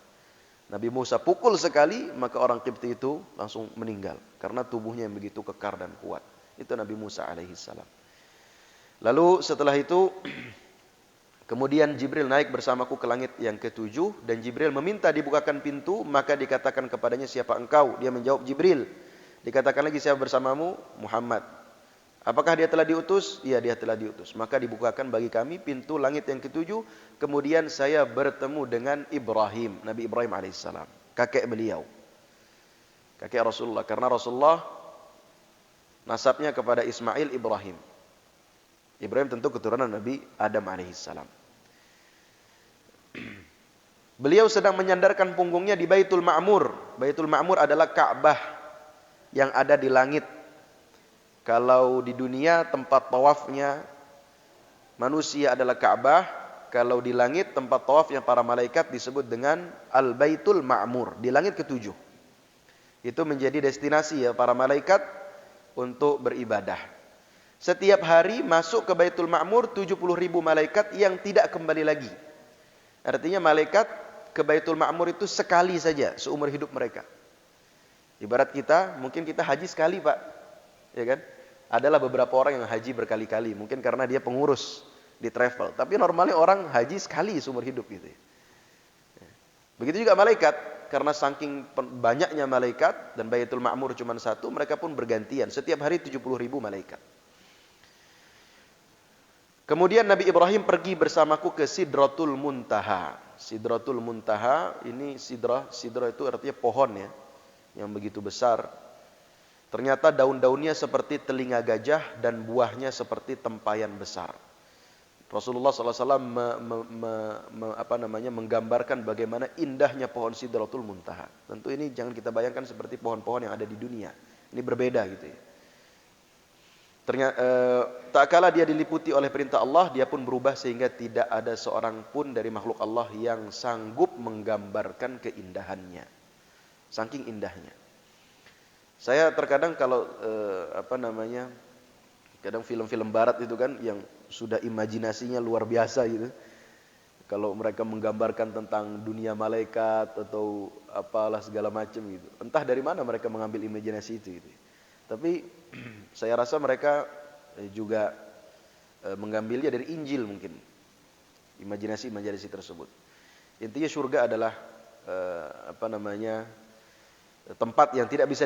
Nabi Musa pukul sekali, maka orang Qibti itu langsung meninggal. Karena tubuhnya yang begitu kekar dan kuat. Itu Nabi Musa alaihissalam. Lalu setelah itu, kemudian Jibril naik bersamaku ke langit yang ketujuh. Dan Jibril meminta dibukakan pintu, maka dikatakan kepadanya, siapa engkau? Dia menjawab, Jibril. Dikatakan lagi, siapa bersamamu? Muhammad. Apakah dia telah diutus? Iya, dia telah diutus. Maka dibukakan bagi kami pintu langit yang ketujuh. Kemudian saya bertemu dengan Ibrahim, Nabi Ibrahim alaihissalam, kakek beliau, kakek Rasulullah. Karena Rasulullah nasabnya kepada Ismail Ibrahim. Ibrahim tentu keturunan Nabi Adam alaihissalam. Beliau sedang menyandarkan punggungnya di Baitul Ma'mur. Baitul Ma'mur adalah Ka'bah yang ada di langit. Kalau di dunia tempat tawafnya manusia adalah Ka'bah, kalau di langit tempat tawafnya para malaikat disebut dengan Al-Baitul Ma'mur, di langit ketujuh. Itu menjadi destinasi ya para malaikat untuk beribadah. Setiap hari masuk ke Baitul Ma'mur 70.000 malaikat yang tidak kembali lagi. Artinya malaikat ke Baitul Ma'mur itu sekali saja seumur hidup mereka. Ibarat kita, mungkin kita haji sekali Pak, ya kan? Adalah beberapa orang yang haji berkali-kali, mungkin karena dia pengurus di travel. Tapi normalnya orang haji sekali seumur hidup gitu. Begitu juga malaikat, karena saking banyaknya malaikat dan Baitul Ma'mur cuma satu, mereka pun bergantian. Setiap hari 70.000 malaikat. Kemudian Nabi Ibrahim pergi bersamaku ke Sidratul Muntaha. Sidratul Muntaha, ini sidrah itu artinya pohon ya, yang begitu besar. Ternyata daun-daunnya seperti telinga gajah dan buahnya seperti tempayan besar. Rasulullah SAW menggambarkan bagaimana indahnya pohon Sidratul Muntaha. Tentu ini jangan kita bayangkan seperti pohon-pohon yang ada di dunia. Ini berbeda gitu ya. Ternyata tak kala dia diliputi oleh perintah Allah, dia pun berubah sehingga tidak ada seorang pun dari makhluk Allah yang sanggup menggambarkan keindahannya. Saking indahnya. Saya terkadang kalau kadang film-film barat itu kan yang sudah imajinasinya luar biasa gitu. Kalau mereka menggambarkan tentang dunia malaikat atau apalah segala macam gitu. Entah dari mana mereka mengambil imajinasi itu gitu. Tapi saya rasa mereka juga mengambilnya dari Injil mungkin. Imajinasi tersebut. Intinya surga adalah tempat yang tidak bisa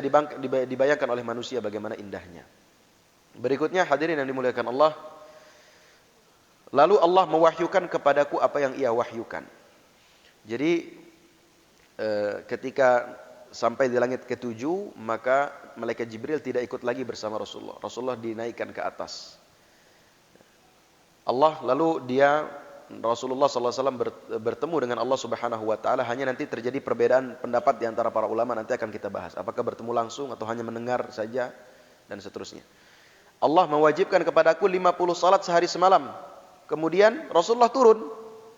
dibayangkan oleh manusia bagaimana indahnya. Berikutnya hadirin yang dimuliakan Allah. Lalu Allah mewahyukan kepadaku apa yang ia wahyukan. Jadi ketika sampai di langit ke-7, maka malaikat Jibril tidak ikut lagi bersama Rasulullah. Rasulullah dinaikkan ke atas. Rasulullah SAW bertemu dengan Allah Subhanahu Wa Taala. Hanya nanti terjadi perbedaan pendapat di antara para ulama, nanti akan kita bahas. Apakah bertemu langsung atau hanya mendengar saja dan seterusnya. Allah mewajibkan kepadaku 50 salat sehari semalam. Kemudian Rasulullah turun,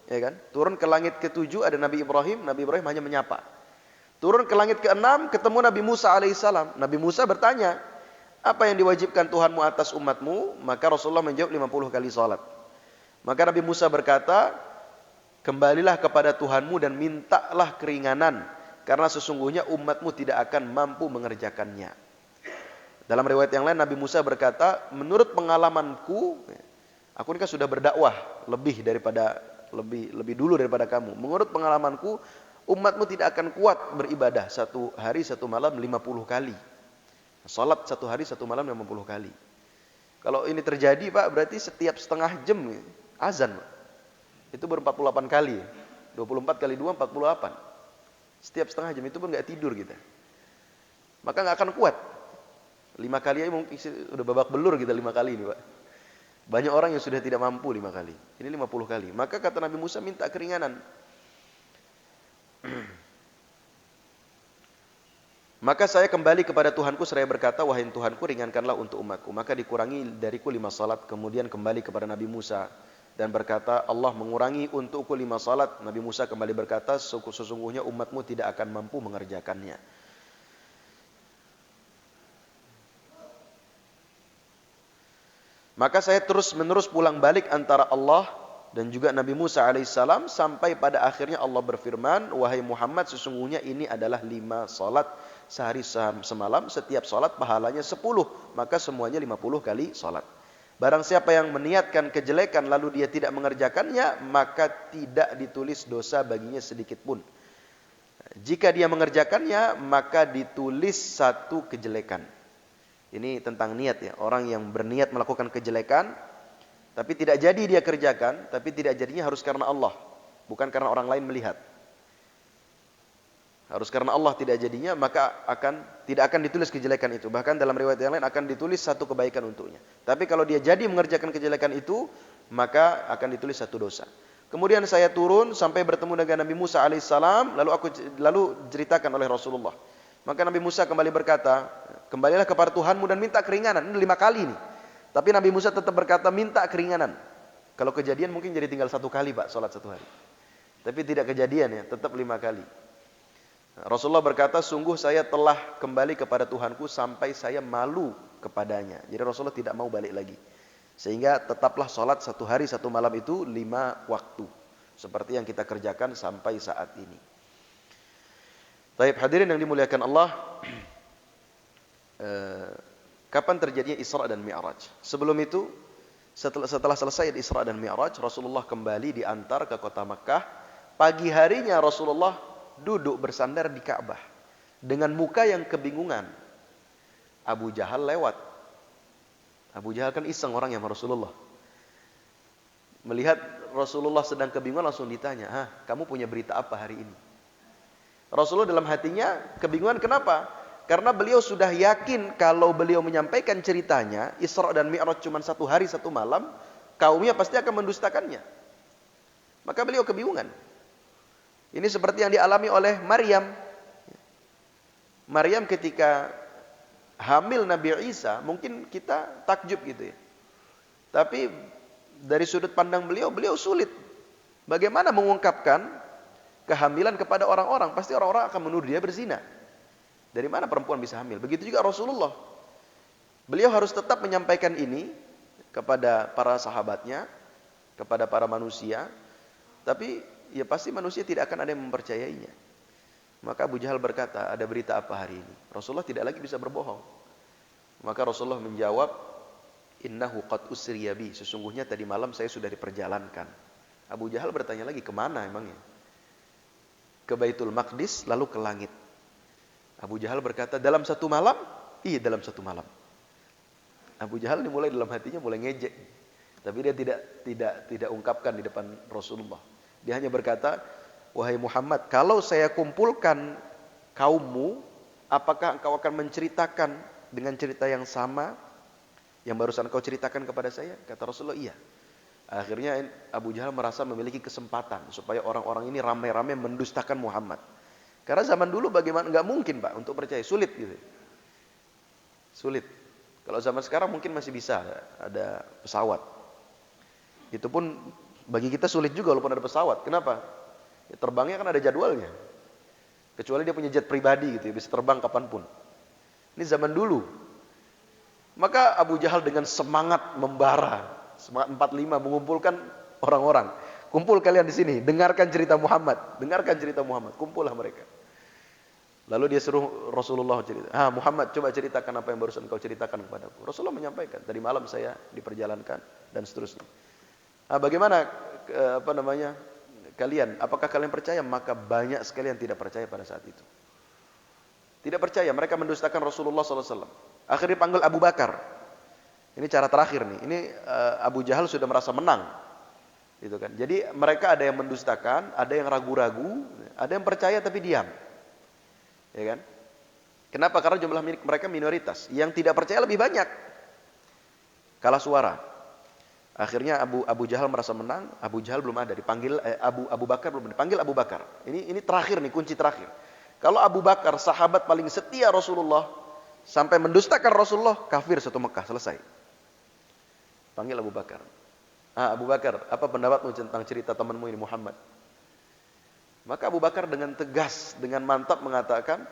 ya kan? Turun ke langit ke-7 ada Nabi Ibrahim hanya menyapa. Turun ke langit ke-6 ketemu Nabi Musa alaihissalam. Nabi Musa bertanya, apa yang diwajibkan Tuhanmu atas umatmu? Maka Rasulullah menjawab 50 kali salat. Maka Nabi Musa berkata, kembalilah kepada Tuhanmu dan mintalah keringanan, karena sesungguhnya umatmu tidak akan mampu mengerjakannya. Dalam riwayat yang lain Nabi Musa berkata, menurut pengalamanku, aku ini kan sudah berdakwah lebih dulu daripada kamu. Menurut pengalamanku, umatmu tidak akan kuat beribadah satu hari satu malam 50 kali. Salat satu hari satu malam 50 kali. Kalau ini terjadi Pak, berarti setiap setengah jam azan Pak. Itu ber-48 kali. 24 kali 2, 48. Setiap setengah jam itu pun gak tidur kita. Maka gak akan kuat. 5 kali aja mungkin sudah babak belur kita 5 kali ini Pak. Banyak orang yang sudah tidak mampu 5 kali. Ini 50 kali. Maka kata Nabi Musa minta keringanan. Maka saya kembali kepada Tuhanku seraya berkata, wahai Tuhanku, ringankanlah untuk umatku. Maka dikurangi dariku 5 salat. Kemudian kembali kepada Nabi Musa dan berkata, Allah mengurangi untukku 5 salat. Nabi Musa kembali berkata, sesungguhnya umatmu tidak akan mampu mengerjakannya. Maka saya terus menerus pulang balik antara Allah dan juga Nabi Musa alaihissalam sampai pada akhirnya Allah berfirman, wahai Muhammad, sesungguhnya ini adalah 5 salat sehari semalam, setiap salat pahalanya 10, maka semuanya 50 kali salat. Barang siapa yang meniatkan kejelekan lalu dia tidak mengerjakannya, maka tidak ditulis dosa baginya sedikit pun. Jika dia mengerjakannya, maka ditulis 1 kejelekan. Ini tentang niat ya, orang yang berniat melakukan kejelekan tapi tidak jadi dia kerjakan, tapi tidak jadinya harus karena Allah, bukan karena orang lain melihat. Harus karena Allah tidak jadinya, maka tidak akan ditulis kejelekan itu. Bahkan dalam riwayat yang lain akan ditulis 1 kebaikan untuknya. Tapi kalau dia jadi mengerjakan kejelekan itu, maka akan ditulis 1 dosa. Kemudian saya turun sampai bertemu dengan Nabi Musa alaihissalam, lalu ceritakan oleh Rasulullah. Maka Nabi Musa kembali berkata, kembalilah kepada Tuhanmu dan minta keringanan. Ini 5 kali nih. Tapi Nabi Musa tetap berkata minta keringanan. Kalau kejadian mungkin jadi tinggal 1 kali Pak, sholat 1 hari. Tapi tidak kejadian ya, tetap 5 kali. Rasulullah berkata, sungguh saya telah kembali kepada Tuhanku sampai saya malu kepadanya. Jadi Rasulullah tidak mau balik lagi. Sehingga tetaplah sholat 1 hari 1 malam itu 5 waktu. Seperti yang kita kerjakan sampai saat ini. Baik, hadirin yang dimuliakan Allah. Kapan terjadinya Isra dan Mi'raj? Sebelum itu, setelah selesai Isra dan Mi'raj, Rasulullah kembali diantar ke kota Makkah. Pagi harinya Rasulullah duduk bersandar di Ka'bah dengan muka yang kebingungan. Abu Jahal lewat. Abu Jahal kan iseng orang yang Rasulullah. Melihat Rasulullah sedang kebingungan langsung ditanya, kamu punya berita apa hari ini? Rasulullah dalam hatinya kebingungan, kenapa? Karena beliau sudah yakin kalau beliau menyampaikan ceritanya, Isra dan Mi'raj cuma 1 hari 1 malam, kaumnya pasti akan mendustakannya. Maka beliau kebingungan. Ini seperti yang dialami oleh Maryam. Maryam ketika hamil Nabi Isa, mungkin kita takjub gitu ya. Tapi dari sudut pandang beliau sulit. Bagaimana mengungkapkan kehamilan kepada orang-orang? Pasti orang-orang akan menuduh dia berzina. Dari mana perempuan bisa hamil? Begitu juga Rasulullah. Beliau harus tetap menyampaikan ini kepada para sahabatnya, kepada para manusia. Tapi ya pasti manusia tidak akan ada yang mempercayainya. Maka Abu Jahal berkata, ada berita apa hari ini? Rasulullah tidak lagi bisa berbohong. Maka Rasulullah menjawab, innahu qad usriya bi, sesungguhnya tadi malam saya sudah diperjalankan. Abu Jahal bertanya lagi, kemana emangnya? Ke Baitul Maqdis, lalu ke langit. Abu Jahal berkata, dalam 1 malam? Iya, dalam 1 malam. Abu Jahal dimulai dalam hatinya mulai ngejek. Tapi dia tidak ungkapkan di depan Rasulullah. Dia hanya berkata, wahai Muhammad, kalau saya kumpulkan kaummu, apakah engkau akan menceritakan dengan cerita yang sama yang barusan kau ceritakan kepada saya? Kata Rasulullah, iya. Akhirnya Abu Jahal merasa memiliki kesempatan supaya orang-orang ini ramai-ramai mendustakan Muhammad. Karena zaman dulu bagaimana, nggak mungkin Pak untuk percaya, sulit gitu. Sulit. Kalau zaman sekarang mungkin masih bisa ada pesawat. Itu pun bagi kita sulit juga walaupun ada pesawat. Kenapa? Ya, terbangnya kan ada jadwalnya. Kecuali dia punya jet pribadi gitu ya, bisa terbang kapanpun. Ini zaman dulu. Maka Abu Jahal dengan semangat membara, semangat 45 mengumpulkan orang-orang. Kumpul kalian di sini, dengarkan cerita Muhammad, kumpullah mereka. Lalu dia suruh Rasulullah cerita. Muhammad, coba ceritakan apa yang barusan kau ceritakan kepadaku. Rasulullah menyampaikan, tadi malam saya diperjalankan dan seterusnya. Bagaimana kalian? Apakah kalian percaya? Maka banyak sekali yang tidak percaya pada saat itu. Tidak percaya, mereka mendustakan Rasulullah SAW. Akhirnya panggil Abu Bakar. Ini cara terakhir nih. Ini Abu Jahal sudah merasa menang, gitu kan. Jadi mereka ada yang mendustakan, ada yang ragu-ragu, ada yang percaya tapi diam, ya kan? Kenapa? Karena jumlah mereka minoritas. Yang tidak percaya lebih banyak. Kalah suara. Akhirnya Abu Jahal merasa menang. Abu Jahal belum ada, dipanggil Abu Bakar belum dipanggil Abu Bakar. Ini terakhir nih, kunci terakhir. Kalau Abu Bakar sahabat paling setia Rasulullah sampai mendustakan Rasulullah, kafir satu Mekah, selesai. Panggil Abu Bakar. Abu Bakar, apa pendapatmu tentang cerita temanmu ini Muhammad? Maka Abu Bakar dengan tegas, dengan mantap mengatakan,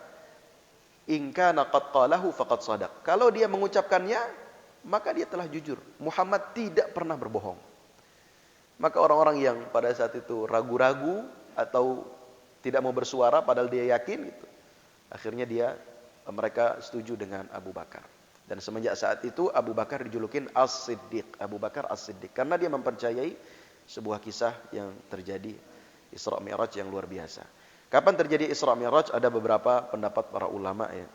in kana qad qalahu faqad shadaq. Kalau dia mengucapkannya, maka dia telah jujur. Muhammad tidak pernah berbohong. Maka orang-orang yang pada saat itu ragu-ragu atau tidak mau bersuara padahal dia yakin gitu, akhirnya mereka setuju dengan Abu Bakar. Dan semenjak saat itu Abu Bakar dijulukin As-Siddiq, Abu Bakar As-Siddiq, karena dia mempercayai sebuah kisah yang terjadi, Isra Mi'raj yang luar biasa. Kapan terjadi Isra Mi'raj? Ada beberapa pendapat para ulama ya.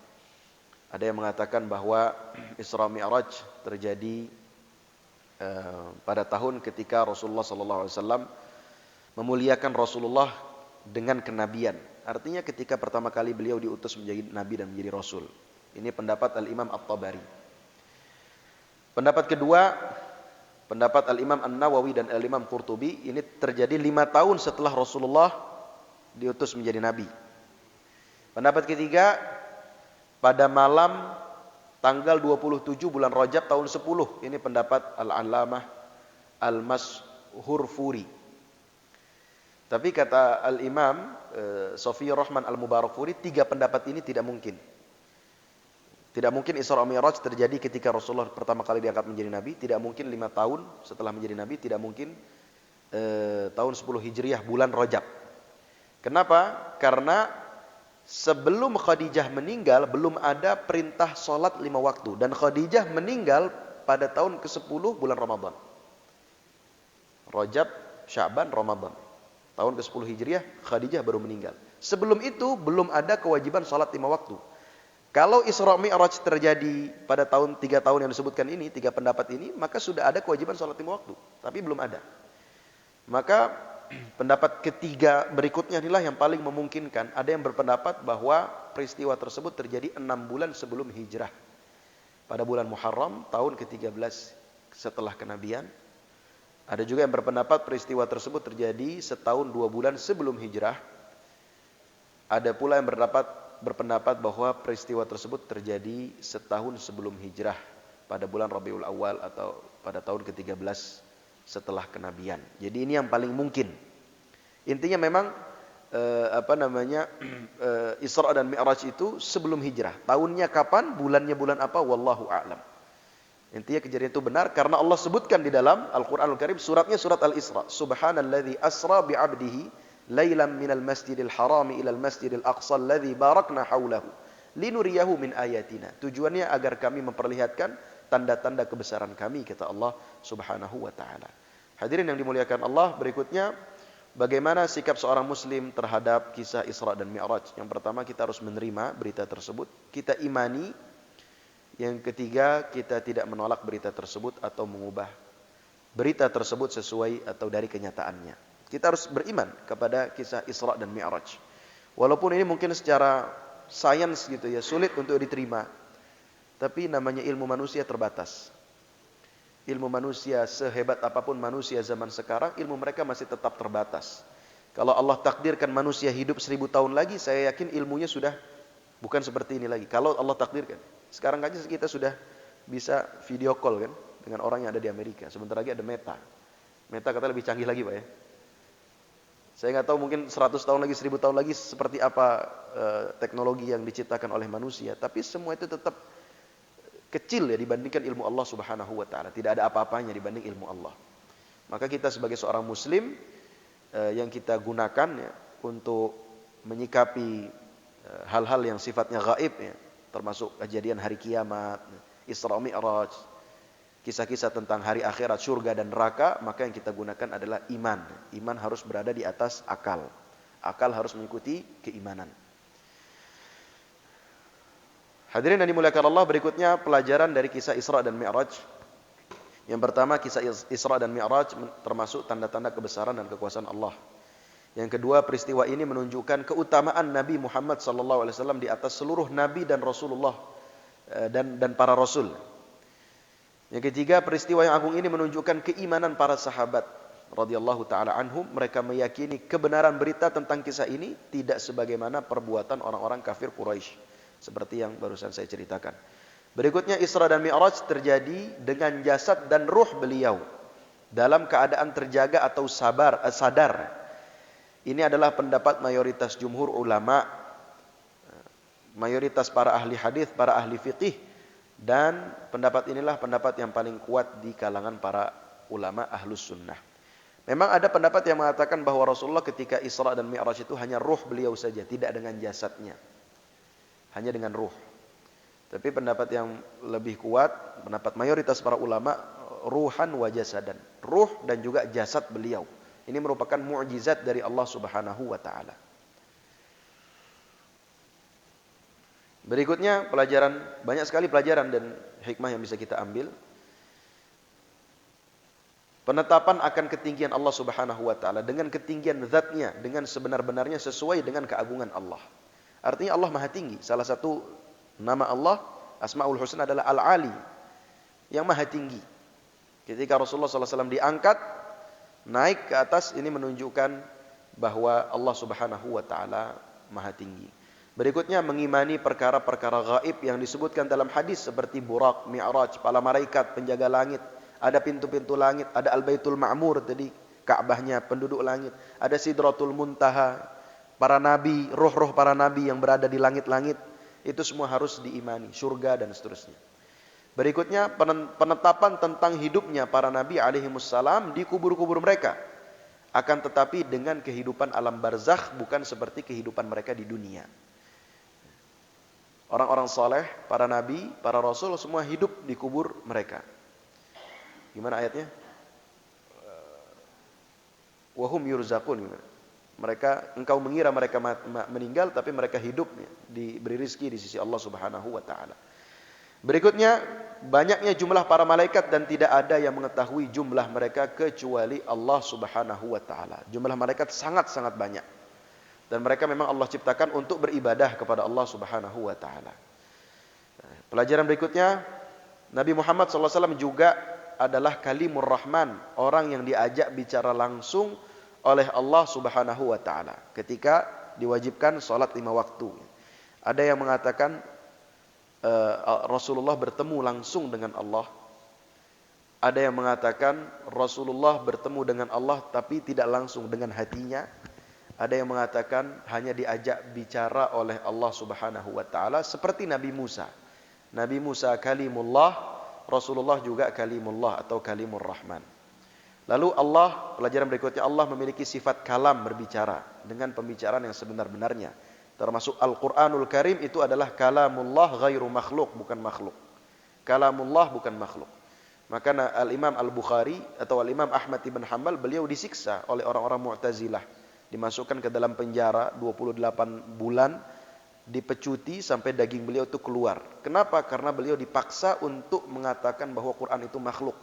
Ada yang mengatakan bahwa Isra Mi'raj terjadi pada tahun ketika Rasulullah SAW memuliakan Rasulullah dengan kenabian. Artinya ketika pertama kali beliau diutus menjadi nabi dan menjadi rasul. Ini pendapat Al-Imam At-Tabari. Pendapat kedua, pendapat Al-Imam An-Nawawi dan Al-Imam Qurtubi, ini terjadi 5 tahun setelah Rasulullah diutus menjadi nabi. Pendapat ketiga, pada malam tanggal 27 bulan Rajab tahun 10. Ini pendapat Al-Allamah Al-Mashhurfuri. Tapi kata Al-Imam Sofiyur Rahman Al-Mubarakfuri, 3 pendapat ini tidak mungkin. Tidak mungkin Isra Mi'raj terjadi ketika Rasulullah pertama kali diangkat menjadi Nabi. Tidak mungkin 5 tahun setelah menjadi Nabi. Tidak mungkin tahun 10 Hijriah bulan Rajab. Kenapa? Karena sebelum Khadijah meninggal belum ada perintah sholat 5 waktu. Dan Khadijah meninggal pada tahun ke-10 bulan Ramadan. Rajab, Sya'ban, Ramadan. Tahun ke-10 Hijriah, Khadijah baru meninggal. Sebelum itu belum ada kewajiban sholat 5 waktu. Kalau Isra Mi'raj terjadi pada tahun 3 tahun yang disebutkan ini, 3 pendapat ini, maka sudah ada kewajiban sholat 5 waktu. Tapi belum ada. Maka pendapat ketiga berikutnya inilah yang paling memungkinkan. Ada yang berpendapat bahwa peristiwa tersebut terjadi 6 bulan sebelum hijrah. Pada bulan Muharram, tahun ke-13 setelah kenabian. Ada juga yang berpendapat peristiwa tersebut terjadi setahun 2 bulan sebelum hijrah. Ada pula yang berpendapat bahwa peristiwa tersebut terjadi setahun sebelum hijrah pada bulan Rabiul Awal atau pada tahun ke-13 setelah kenabian. Jadi ini yang paling mungkin. Intinya memang Isra dan Mi'raj itu sebelum hijrah. Tahunnya kapan, bulannya bulan apa, wallahu a'lam. Intinya kejadian itu benar karena Allah sebutkan di dalam Al-Qur'anul Karim, suratnya surat Al-Isra. Subhanalladzi asra bi'abdihi lailan minal masjidil harami ilal masjidil aqsa alladzi barakna haulahu linuriyahu min ayatina. Tujuannya agar kami memperlihatkan tanda-tanda kebesaran kami, kata Allah Subhanahu wa taala. Hadirin yang dimuliakan Allah, berikutnya bagaimana sikap seorang muslim terhadap kisah Isra dan Mi'raj? Yang pertama, kita harus menerima berita tersebut, kita imani. Yang ketiga, kita tidak menolak berita tersebut atau mengubah berita tersebut sesuai atau dari kenyataannya. Kita harus beriman kepada kisah Isra dan Mi'raj. Walaupun ini mungkin secara sains gitu ya, sulit untuk diterima. Tapi namanya ilmu manusia terbatas. Ilmu manusia sehebat apapun manusia zaman sekarang, ilmu mereka masih tetap terbatas. Kalau Allah takdirkan manusia hidup 1000 tahun lagi, saya yakin ilmunya sudah bukan seperti ini lagi. Kalau Allah takdirkan. Sekarang aja kita sudah bisa video call kan dengan orang yang ada di Amerika. Sebentar lagi ada Meta. Meta katanya lebih canggih lagi, Pak ya. Saya nggak tahu mungkin 100 tahun lagi, 1000 tahun lagi seperti apa teknologi yang diciptakan oleh manusia. Tapi semua itu tetap kecil ya dibandingkan ilmu Allah Subhanahu wa taala. Tidak ada apa-apanya dibanding ilmu Allah. Maka kita sebagai seorang muslim yang kita gunakan ya untuk menyikapi hal-hal yang sifatnya gaib ya, termasuk kejadian hari kiamat, Isra Mi'raj, kisah-kisah tentang hari akhirat, surga dan neraka, maka yang kita gunakan adalah iman. Iman harus berada di atas akal. Akal harus mengikuti keimanan. Hadirin yang dimuliakan Allah, berikutnya pelajaran dari kisah Isra dan Mi'raj. Yang pertama, kisah Isra dan Mi'raj termasuk tanda-tanda kebesaran dan kekuasaan Allah. Yang kedua, peristiwa ini menunjukkan keutamaan Nabi Muhammad SAW di atas seluruh Nabi dan Rasulullah dan para Rasul. Yang ketiga, peristiwa yang agung ini menunjukkan keimanan para sahabat radhiyallahu taala anhum. Mereka meyakini kebenaran berita tentang kisah ini tidak sebagaimana perbuatan orang-orang kafir Quraisy, seperti yang barusan saya ceritakan. Berikutnya, Isra dan Mi'raj terjadi dengan jasad dan ruh beliau dalam keadaan terjaga atau sadar. Ini adalah pendapat mayoritas jumhur ulama, mayoritas para ahli hadis, para ahli fiqih, dan pendapat inilah pendapat yang paling kuat di kalangan para ulama ahlus sunnah. Memang ada pendapat yang mengatakan bahwa Rasulullah ketika Isra dan Mi'raj itu hanya ruh beliau saja, tidak dengan jasadnya, hanya dengan ruh. Tapi pendapat yang lebih kuat, pendapat mayoritas para ulama, ruhan wa jasadan, ruh dan juga jasad beliau. Ini merupakan mukjizat dari Allah Subhanahu wa taala. Berikutnya pelajaran, banyak sekali pelajaran dan hikmah yang bisa kita ambil. Penetapan akan ketinggian Allah Subhanahu wa taala dengan ketinggian zatnya, dengan sebenar-benarnya sesuai dengan keagungan Allah. Artinya Allah Maha Tinggi. Salah satu nama Allah, Asmaul Husna adalah Al-Ali, yang Maha Tinggi. Ketika Rasulullah SAW diangkat naik ke atas, ini menunjukkan bahwa Allah Subhanahu wa taala Maha Tinggi. Berikutnya, mengimani perkara-perkara gaib yang disebutkan dalam hadis seperti Buraq, Mi'raj, para malaikat penjaga langit, ada pintu-pintu langit, ada Al-Baitul Ma'mur tadi Ka'bahnya, penduduk langit. Ada Sidratul Muntaha, para nabi, roh-roh para nabi yang berada di langit-langit. Itu semua harus diimani, surga dan seterusnya. Berikutnya penetapan tentang hidupnya para nabi alaihimussalam di kubur-kubur mereka. Akan tetapi dengan kehidupan alam barzakh, bukan seperti kehidupan mereka di dunia. Orang-orang saleh, para nabi, para rasul semua hidup di kubur mereka. Gimana ayatnya? Wahum yurzaqun. Mereka, engkau mengira mereka meninggal, tapi mereka hidup, diberi rizki di sisi Allah Subhanahu wa taala. Berikutnya, banyaknya jumlah para malaikat dan tidak ada yang mengetahui jumlah mereka kecuali Allah Subhanahu wa taala. Jumlah malaikat sangat-sangat banyak. Dan mereka memang Allah ciptakan untuk beribadah kepada Allah Subhanahu wa taala. Pelajaran berikutnya, Nabi Muhammad SAW juga adalah kalimur rahman, orang yang diajak bicara langsung oleh Allah Subhanahu wa taala ketika diwajibkan salat 5 waktu. Ada yang mengatakan Rasulullah bertemu langsung dengan Allah. Ada yang mengatakan Rasulullah bertemu dengan Allah tapi tidak langsung dengan hatinya. Ada yang mengatakan hanya diajak bicara oleh Allah Subhanahu wa taala seperti Nabi Musa. Nabi Musa kalimullah, Rasulullah juga kalimullah atau kalimur rahman. Lalu Allah, pelajaran berikutnya, Allah memiliki sifat kalam, berbicara dengan pembicaraan yang sebenar-benarnya. Termasuk Al-Quranul Karim itu adalah kalamullah ghairu makhluk, bukan makhluk. Kalamullah bukan makhluk. Maka Al-Imam Al-Bukhari atau Al-Imam Ahmad ibn Hanbal, beliau disiksa oleh orang-orang Mu'tazilah. Dimasukkan ke dalam penjara 28 bulan, dipecuti sampai daging beliau itu keluar. Kenapa? Karena beliau dipaksa untuk mengatakan bahwa Quran itu makhluk.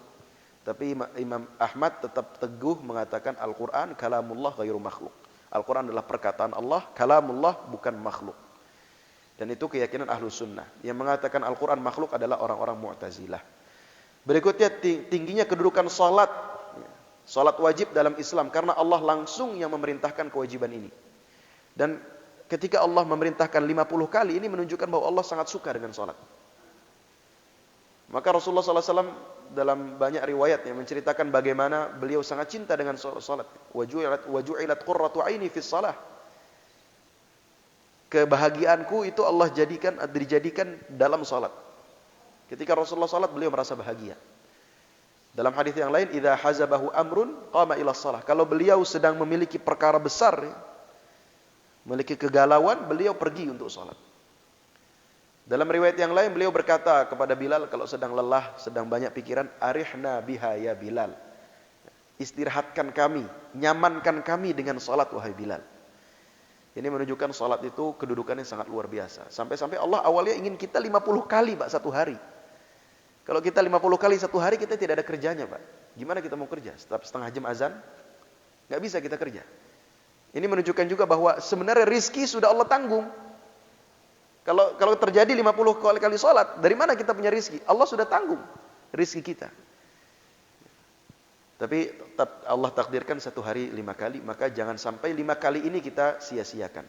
Tapi Imam Ahmad tetap teguh mengatakan Al-Quran kalamullah ghairu makhluk. Al-Quran adalah perkataan Allah, kalamullah bukan makhluk. Dan itu keyakinan ahlu sunnah. Yang mengatakan Al-Quran makhluk adalah orang-orang Mu'tazilah. Berikutnya tingginya kedudukan salat. Salat wajib dalam Islam karena Allah langsung yang memerintahkan kewajiban ini. Dan ketika Allah memerintahkan 50 kali, ini menunjukkan bahwa Allah sangat suka dengan salat. Maka Rasulullah SAW dalam banyak riwayat yang menceritakan bagaimana beliau sangat cinta dengan salat. Waju'ilat qurratu aini fis salah. Kebahagiaanku itu Allah dijadikan dalam salat. Ketika Rasulullah salat, beliau merasa bahagia. Dalam hadis yang lain, idza hazabahu amrun qama ila shalah. Kalau beliau sedang memiliki perkara besar, memiliki kegalauan, beliau pergi untuk salat. Dalam riwayat yang lain beliau berkata kepada Bilal kalau sedang lelah, sedang banyak pikiran, arihna biha ya Bilal. Istirahatkan kami, nyamankan kami dengan salat wahai Bilal. Ini menunjukkan salat itu kedudukannya sangat luar biasa. Sampai-sampai Allah awalnya ingin kita 50 kali Pak satu hari. Kalau kita 50 kali satu hari kita tidak ada kerjanya Pak. Gimana kita mau kerja? Setiap setengah jam azan? Nggak bisa kita kerja. Ini menunjukkan juga bahwa sebenarnya rizki sudah Allah tanggung. Kalau terjadi 50 kali sholat, dari mana kita punya rizki? Allah sudah tanggung rizki kita. Tapi Allah takdirkan satu hari 5 kali, maka jangan sampai 5 kali ini kita sia-siakan.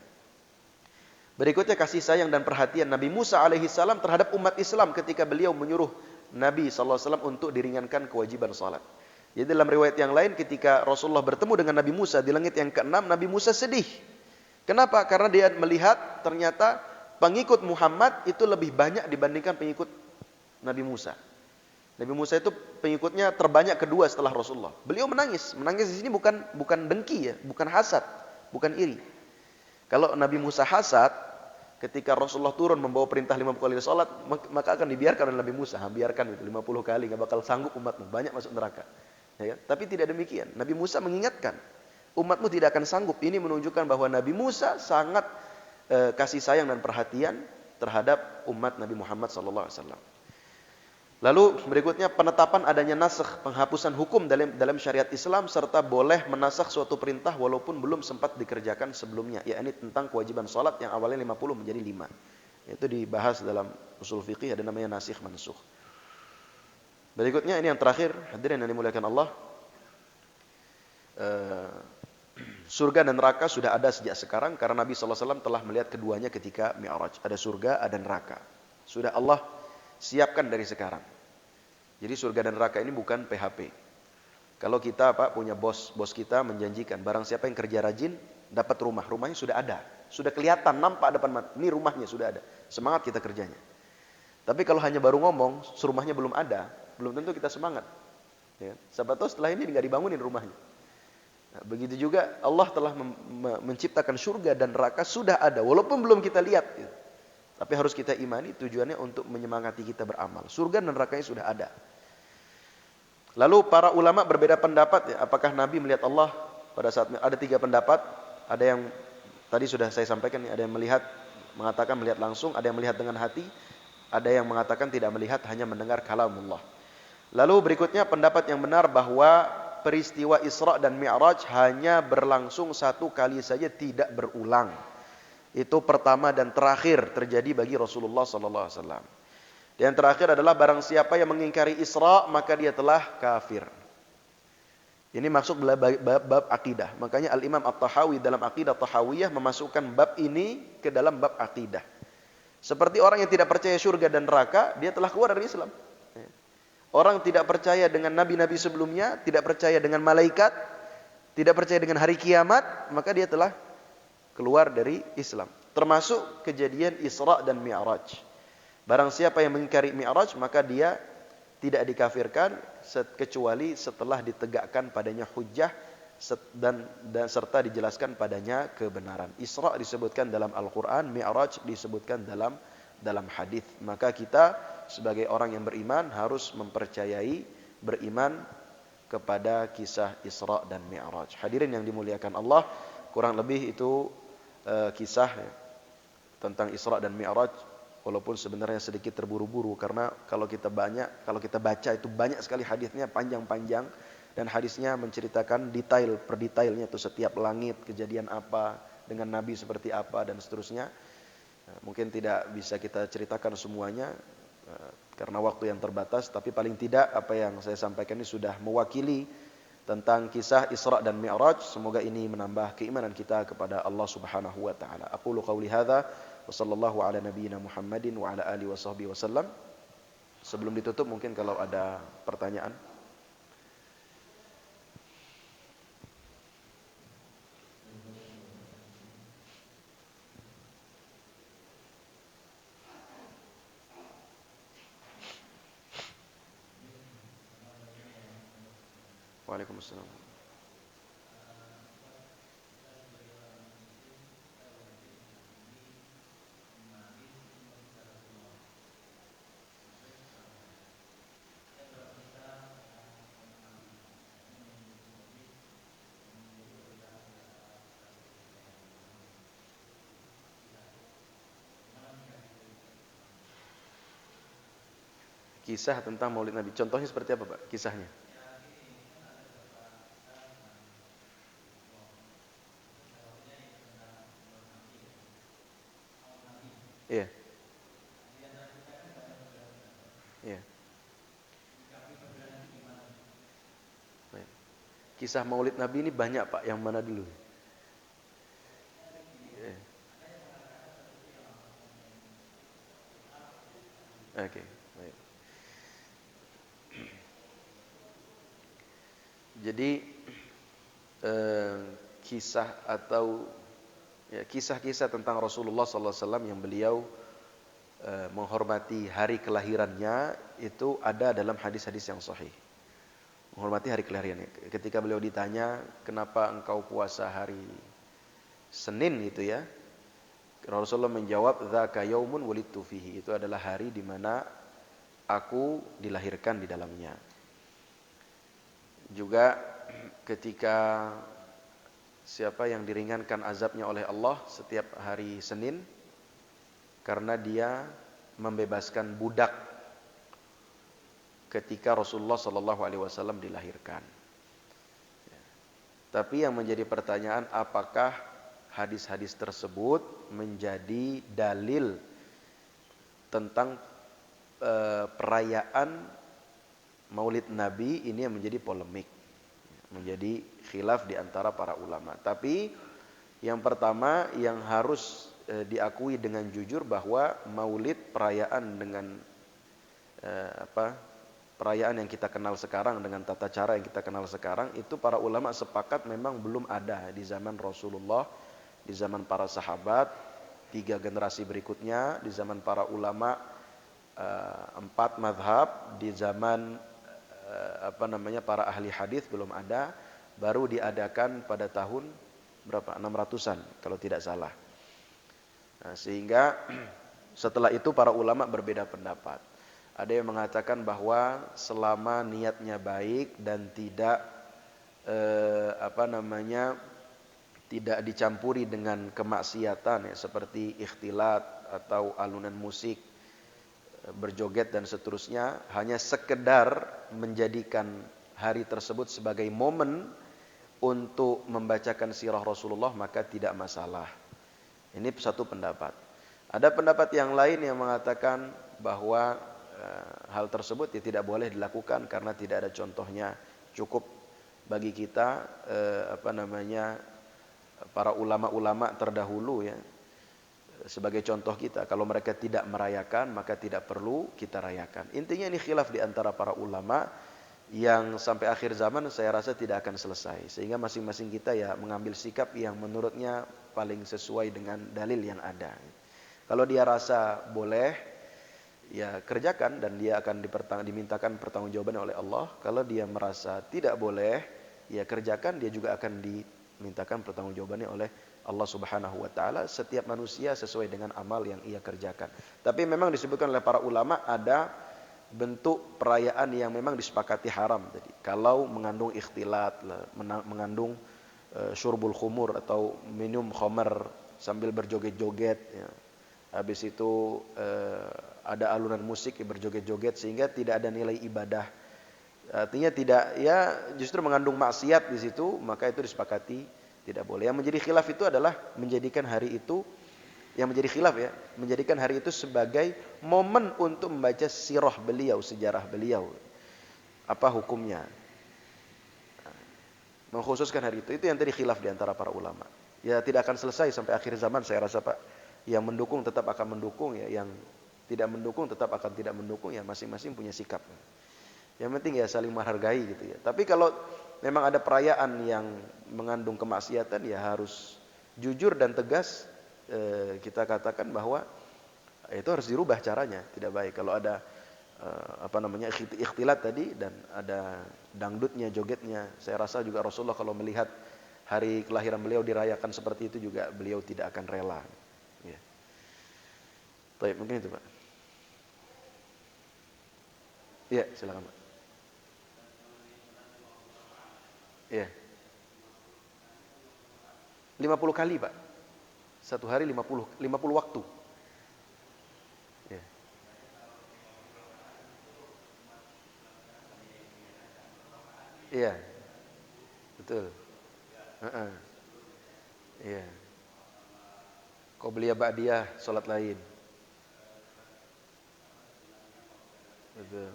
Berikutnya kasih sayang dan perhatian Nabi Musa alaihissalam terhadap umat Islam ketika beliau menyuruh Nabi SAW untuk diringankan kewajiban sholat. Jadi dalam riwayat yang lain ketika Rasulullah bertemu dengan Nabi Musa di langit yang ke-6, Nabi Musa sedih. Kenapa? Karena dia melihat ternyata pengikut Muhammad itu lebih banyak dibandingkan pengikut Nabi Musa. Nabi Musa itu pengikutnya terbanyak kedua setelah Rasulullah. Beliau menangis. Menangis di sini bukan dengki ya, bukan hasad, bukan iri. Kalau Nabi Musa hasad, ketika Rasulullah turun membawa perintah 50 kali salat, maka akan dibiarkan oleh Nabi Musa. Biarkan itu 50 kali, enggak bakal sanggup umatmu, banyak masuk neraka. Ya, tapi tidak demikian. Nabi Musa mengingatkan, umatmu tidak akan sanggup. Ini menunjukkan bahwa Nabi Musa sangat kasih sayang dan perhatian terhadap umat Nabi Muhammad SAW. Lalu berikutnya penetapan adanya nasakh, penghapusan hukum dalam syariat Islam serta boleh menasakh suatu perintah walaupun belum sempat dikerjakan sebelumnya, yakni tentang kewajiban salat yang awalnya 50 menjadi 5. Itu dibahas dalam usul fiqih, ada namanya nasikh mansukh. Berikutnya ini yang terakhir, hadirin yang dimuliakan Allah. Surga dan neraka sudah ada sejak sekarang karena Nabi SAW telah melihat keduanya ketika Mi'raj. Ada surga, ada neraka. Sudah Allah siapkan dari sekarang. Jadi surga dan neraka ini bukan PHP. Kalau kita Pak punya bos kita menjanjikan barang siapa yang kerja rajin dapat rumahnya sudah ada. Sudah kelihatan nampak depan mata, ini rumahnya sudah ada. Semangat kita kerjanya. Tapi kalau hanya baru ngomong, rumahnya belum ada, belum tentu kita semangat. Ya. Siapa tahu setelah ini nggak dibangunin rumahnya. Nah, begitu juga Allah telah menciptakan surga dan neraka sudah ada, walaupun belum kita lihat. Gitu. Tapi harus kita imani, tujuannya untuk menyemangati kita beramal. Surga dan nerakanya sudah ada. Lalu para ulama berbeda pendapat, ya, apakah Nabi melihat Allah pada saat ada 3 pendapat. Ada yang tadi sudah saya sampaikan, ada yang mengatakan melihat langsung, ada yang melihat dengan hati, ada yang mengatakan tidak melihat, hanya mendengar kalamullah. Lalu berikutnya pendapat yang benar bahwa peristiwa Isra dan Mi'raj hanya berlangsung 1 kali saja, tidak berulang. Itu pertama dan terakhir terjadi bagi Rasulullah SAW. Dan yang terakhir adalah barang siapa yang mengingkari Isra maka dia telah kafir. Ini masuk bab akidah. Makanya Al-Imam At-Tahawi dalam Aqidah Tahawiyah memasukkan bab ini ke dalam bab akidah. Seperti orang yang tidak percaya surga dan neraka, dia telah keluar dari Islam. Orang tidak percaya dengan nabi-nabi sebelumnya, tidak percaya dengan malaikat, tidak percaya dengan hari kiamat, maka dia telah keluar dari Islam. Termasuk kejadian Isra dan Mi'raj. Barang siapa yang mengingkari Mi'raj, maka dia tidak dikafirkan kecuali setelah ditegakkan padanya hujjah dan serta dijelaskan padanya kebenaran. Isra disebutkan dalam Al-Quran, Mi'raj disebutkan dalam hadis. Maka kita sebagai orang yang beriman harus beriman kepada kisah Isra dan Mi'raj. Hadirin yang dimuliakan Allah, kurang lebih itu kisah tentang Isra dan Mi'raj. Walaupun sebenarnya sedikit terburu-buru karena kalau kita baca itu banyak sekali hadisnya, panjang-panjang, dan hadisnya menceritakan detail per detailnya itu setiap langit, kejadian apa, dengan Nabi seperti apa dan seterusnya. Mungkin tidak bisa kita ceritakan semuanya karena waktu yang terbatas, tapi paling tidak apa yang saya sampaikan ini sudah mewakili tentang kisah Isra dan Mi'raj. Semoga ini menambah keimanan kita kepada Allah Subhanahu wa taala. Aqulu qauli hadza wa sallallahu ala nabiyyina Muhammadin wa ala alihi washabbihi wasallam. Sebelum ditutup mungkin kalau ada pertanyaan. Waalaikumsalam. Kisah tentang Maulid Nabi. Contohnya seperti apa, Pak? Kisahnya. Iya. Iya. Baik. Kisah Maulid Nabi ini banyak, Pak. Yang mana dulu? Iya. Oke, baik. Jadi kisah atau kisah-kisah tentang Rasulullah SAW yang beliau menghormati hari kelahirannya itu ada dalam hadis-hadis yang sahih. Menghormati hari kelahirannya. Ketika beliau ditanya, kenapa engkau puasa hari Senin itu ya? Rasulullah menjawab, dzaka yaumun wulidtu fihi. Itu adalah hari di mana aku dilahirkan di dalamnya. Juga ketika siapa yang diringankan azabnya oleh Allah setiap hari Senin karena dia membebaskan budak ketika Rasulullah SAW dilahirkan. Tapi yang menjadi pertanyaan, apakah hadis-hadis tersebut menjadi dalil tentang perayaan Maulid Nabi? Ini yang menjadi polemik, menjadi khilaf di antara para ulama. Tapi yang pertama yang harus diakui dengan jujur bahwa Maulid, perayaan dengan perayaan yang kita kenal sekarang dengan tata cara yang kita kenal sekarang, itu para ulama sepakat memang belum ada di zaman Rasulullah, di zaman para sahabat, 3 generasi berikutnya, di zaman para ulama 4 madhab, di zaman para ahli hadis belum ada, baru diadakan pada tahun berapa? 600-an kalau tidak salah. Nah, sehingga setelah itu para ulama berbeda pendapat. Ada yang mengatakan bahwa selama niatnya baik dan tidak tidak dicampuri dengan kemaksiatan ya, seperti ikhtilat atau alunan musik, berjoget dan seterusnya, hanya sekedar menjadikan hari tersebut sebagai momen untuk membacakan sirah Rasulullah, maka tidak masalah. Ini satu pendapat. Ada pendapat yang lain yang mengatakan bahwa hal tersebut ya tidak boleh dilakukan karena tidak ada contohnya. Cukup bagi kita para ulama-ulama terdahulu ya sebagai contoh kita. Kalau mereka tidak merayakan, maka tidak perlu kita rayakan. Intinya ini khilaf di antara para ulama yang sampai akhir zaman saya rasa tidak akan selesai. Sehingga masing-masing kita ya mengambil sikap yang menurutnya paling sesuai dengan dalil yang ada. Kalau dia rasa boleh, ya kerjakan dan dia akan dimintakan pertanggungjawaban oleh Allah. Kalau dia merasa tidak boleh, ya kerjakan, dia juga akan dimintakan pertanggungjawabannya oleh Allah Subhanahu wa taala. Setiap manusia sesuai dengan amal yang ia kerjakan. Tapi memang disebutkan oleh para ulama ada bentuk perayaan yang memang disepakati haram tadi. Kalau mengandung ikhtilat, mengandung syurbul khumur atau minum khamar sambil berjoget-joget ya. Habis itu ada alunan musik yang berjoget-joget sehingga tidak ada nilai ibadah. Artinya tidak, ya justru mengandung maksiat di situ, maka itu disepakati tidak boleh. Yang menjadi khilaf itu adalah menjadikan hari itu, yang menjadi khilaf ya, menjadikan hari itu sebagai momen untuk membaca sirah beliau, sejarah beliau. Apa hukumnya? Mengkhususkan hari itu yang tadi khilaf di antara para ulama. Ya tidak akan selesai sampai akhir zaman saya rasa Pak. Yang mendukung tetap akan mendukung ya, yang tidak mendukung tetap akan tidak mendukung ya, masing-masing punya sikap. Yang penting ya saling menghargai gitu ya. Tapi kalau memang ada perayaan yang mengandung kemaksiatan ya harus jujur dan tegas kita katakan bahwa itu harus dirubah caranya, tidak baik. Kalau ada ikhtilat tadi dan ada dangdutnya, jogetnya, saya rasa juga Rasulullah kalau melihat hari kelahiran beliau dirayakan seperti itu juga beliau tidak akan rela. Ya. Baik, mungkin itu Pak. Iya, silakan Pak. Iya. 50 kali Pak. Satu hari 50 waktu. Iya. Iya. Betul. Iya. Qobliyah ba'diyah, salat lain. Betul.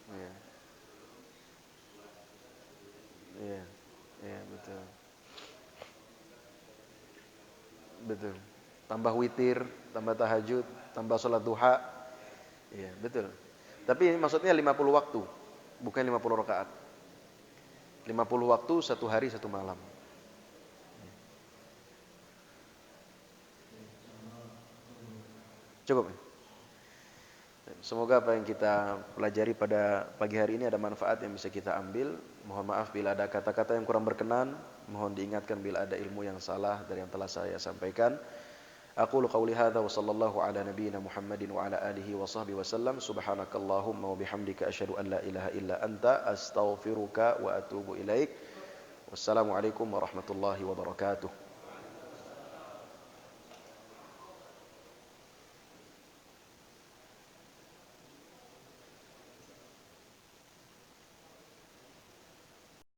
Iya. Iya. Iya, betul. Betul. Tambah witir, tambah tahajud, tambah salat duha. Iya, betul. Tapi maksudnya 50 waktu, bukan 50 rakaat. 50 waktu, satu hari, satu malam. Cukup. Semoga apa yang kita pelajari pada pagi hari ini ada manfaat yang bisa kita ambil. Mohon maaf bila ada kata-kata yang kurang berkenan. Mohon diingatkan bila ada ilmu yang salah dari yang telah saya sampaikan. Aqulu qawli hadza wa sallallahu ala nabiyyina Muhammadin wa ala alihi wa sahbihi wasallam. Subhanakallahumma wa bihamdika asyhadu an la ilaha illa anta astaghfiruka wa atubu ilaik. Wassalamualaikum warahmatullahi wabarakatuh.